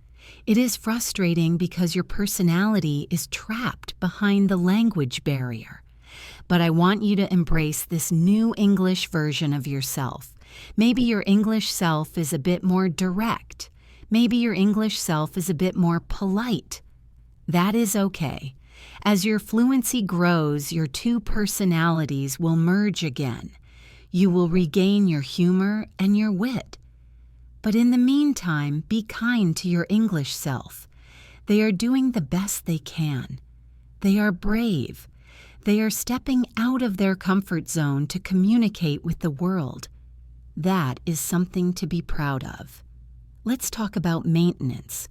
It is frustrating because your personality is trapped behind the language barrier. But I want you to embrace this new English version of yourself. Maybe your English self is a bit more direct. Maybe your English self is a bit more polite. That is okay. As your fluency grows, your two personalities will merge again. You will regain your humor and your wit. But in the meantime, be kind to your English self. They are doing the best they can. They are brave. They are stepping out of their comfort zone to communicate with the world. That is something to be proud of. Let's talk about maintenance.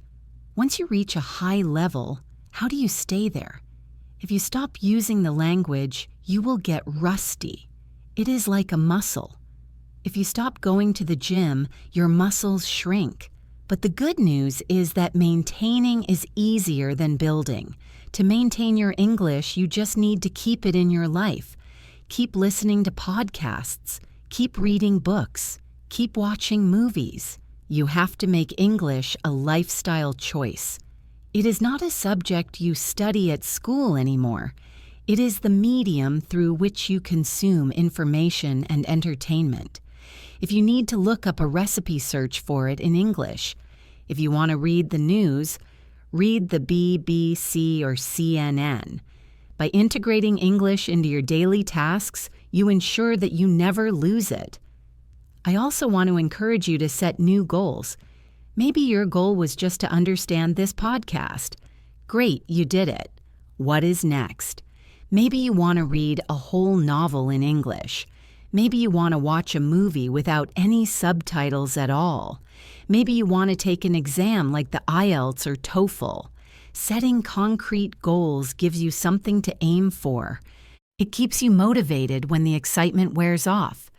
Once you reach a high level, how do you stay there? If you stop using the language, you will get rusty. It is like a muscle. If you stop going to the gym, your muscles shrink. But the good news is that maintaining is easier than building. To maintain your English, you just need to keep it in your life. Keep listening to podcasts. Keep reading books. Keep watching movies. You have to make English a lifestyle choice. It is not a subject you study at school anymore. It is the medium through which you consume information and entertainment. If you need to look up a recipe search for it in English, if you want to read the news, read the BBC or CNN. By integrating English into your daily tasks, you ensure that you never lose it. I also want to encourage you to set new goals. Maybe your goal was just to understand this podcast. Great, you did it. What is next? Maybe you want to read a whole novel in English. Maybe you want to watch a movie without any subtitles at all. Maybe you want to take an exam like the IELTS or TOEFL. Setting concrete goals gives you something to aim for. It keeps you motivated when the excitement wears off.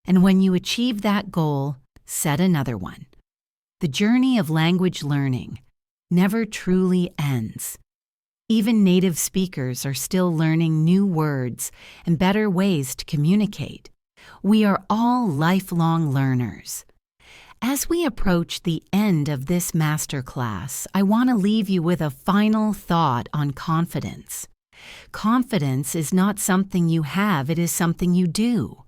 And when you achieve that goal, set another one. The journey of language learning never truly ends. Even native speakers are still learning new words and better ways to communicate. We are all lifelong learners. As we approach the end of this masterclass, I want to leave you with a final thought on confidence. Confidence is not something you have, it is something you do.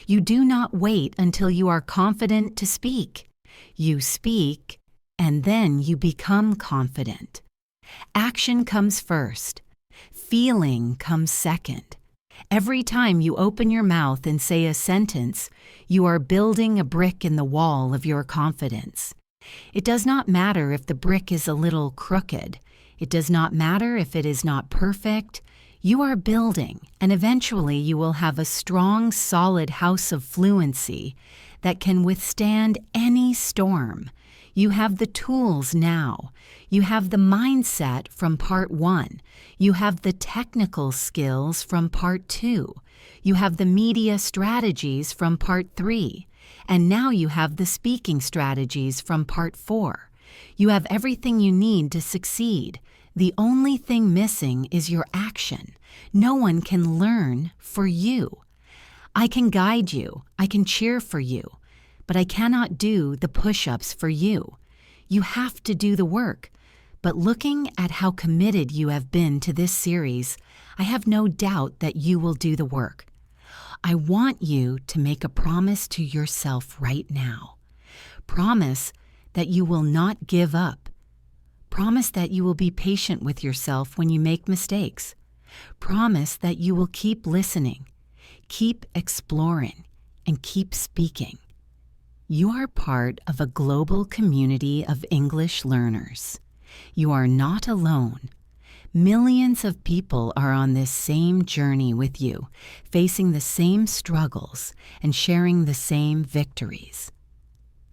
You do not wait until you are confident to speak. You speak, and then you become confident. Action comes first. Feeling comes second. Every time you open your mouth and say a sentence, you are building a brick in the wall of your confidence. It does not matter if the brick is a little crooked. It does not matter if it is not perfect. You are building, and eventually you will have a strong, solid house of fluency that can withstand any storm. You have the tools now. You have the mindset from part 1. You have the technical skills from part 2. You have the media strategies from part 3. And now you have the speaking strategies from part 4. You have everything you need to succeed. The only thing missing is your action. No one can learn for you. I can guide you. I can cheer for you. But I cannot do the push-ups for you. You have to do the work. But looking at how committed you have been to this series, I have no doubt that you will do the work. I want you to make a promise to yourself right now. Promise that you will not give up. Promise that you will be patient with yourself when you make mistakes. Promise that you will keep listening, keep exploring, and keep speaking. You are part of a global community of English learners. You are not alone. Millions of people are on this same journey with you, facing the same struggles and sharing the same victories.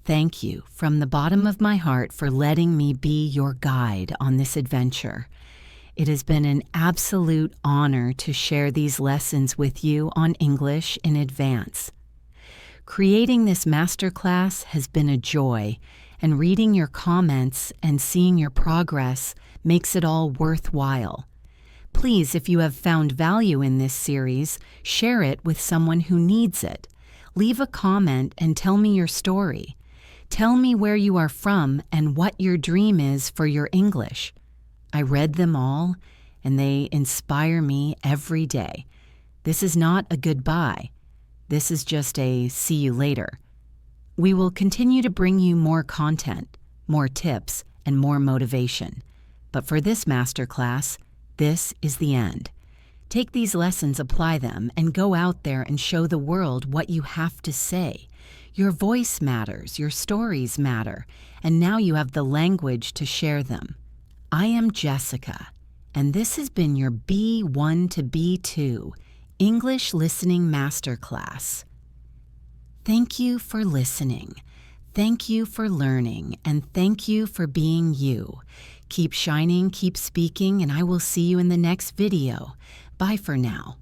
Thank you from the bottom of my heart for letting me be your guide on this adventure. It has been an absolute honor to share these lessons with you on English in Advance. Creating this masterclass has been a joy, and reading your comments and seeing your progress makes it all worthwhile. Please, if you have found value in this series, share it with someone who needs it. Leave a comment and tell me your story. Tell me where you are from and what your dream is for your English. I read them all, and they inspire me every day. This is not a goodbye. This is just a see you later. We will continue to bring you more content, more tips, and more motivation. But for this masterclass, this is the end. Take these lessons, apply them, and go out there and show the world what you have to say. Your voice matters, your stories matter, and now you have the language to share them. I am Jessica, and this has been your B1 to B2 English Listening Masterclass. Thank you for listening. Thank you for learning, and thank you for being you. Keep shining, keep speaking, and I will see you in the next video. Bye for now.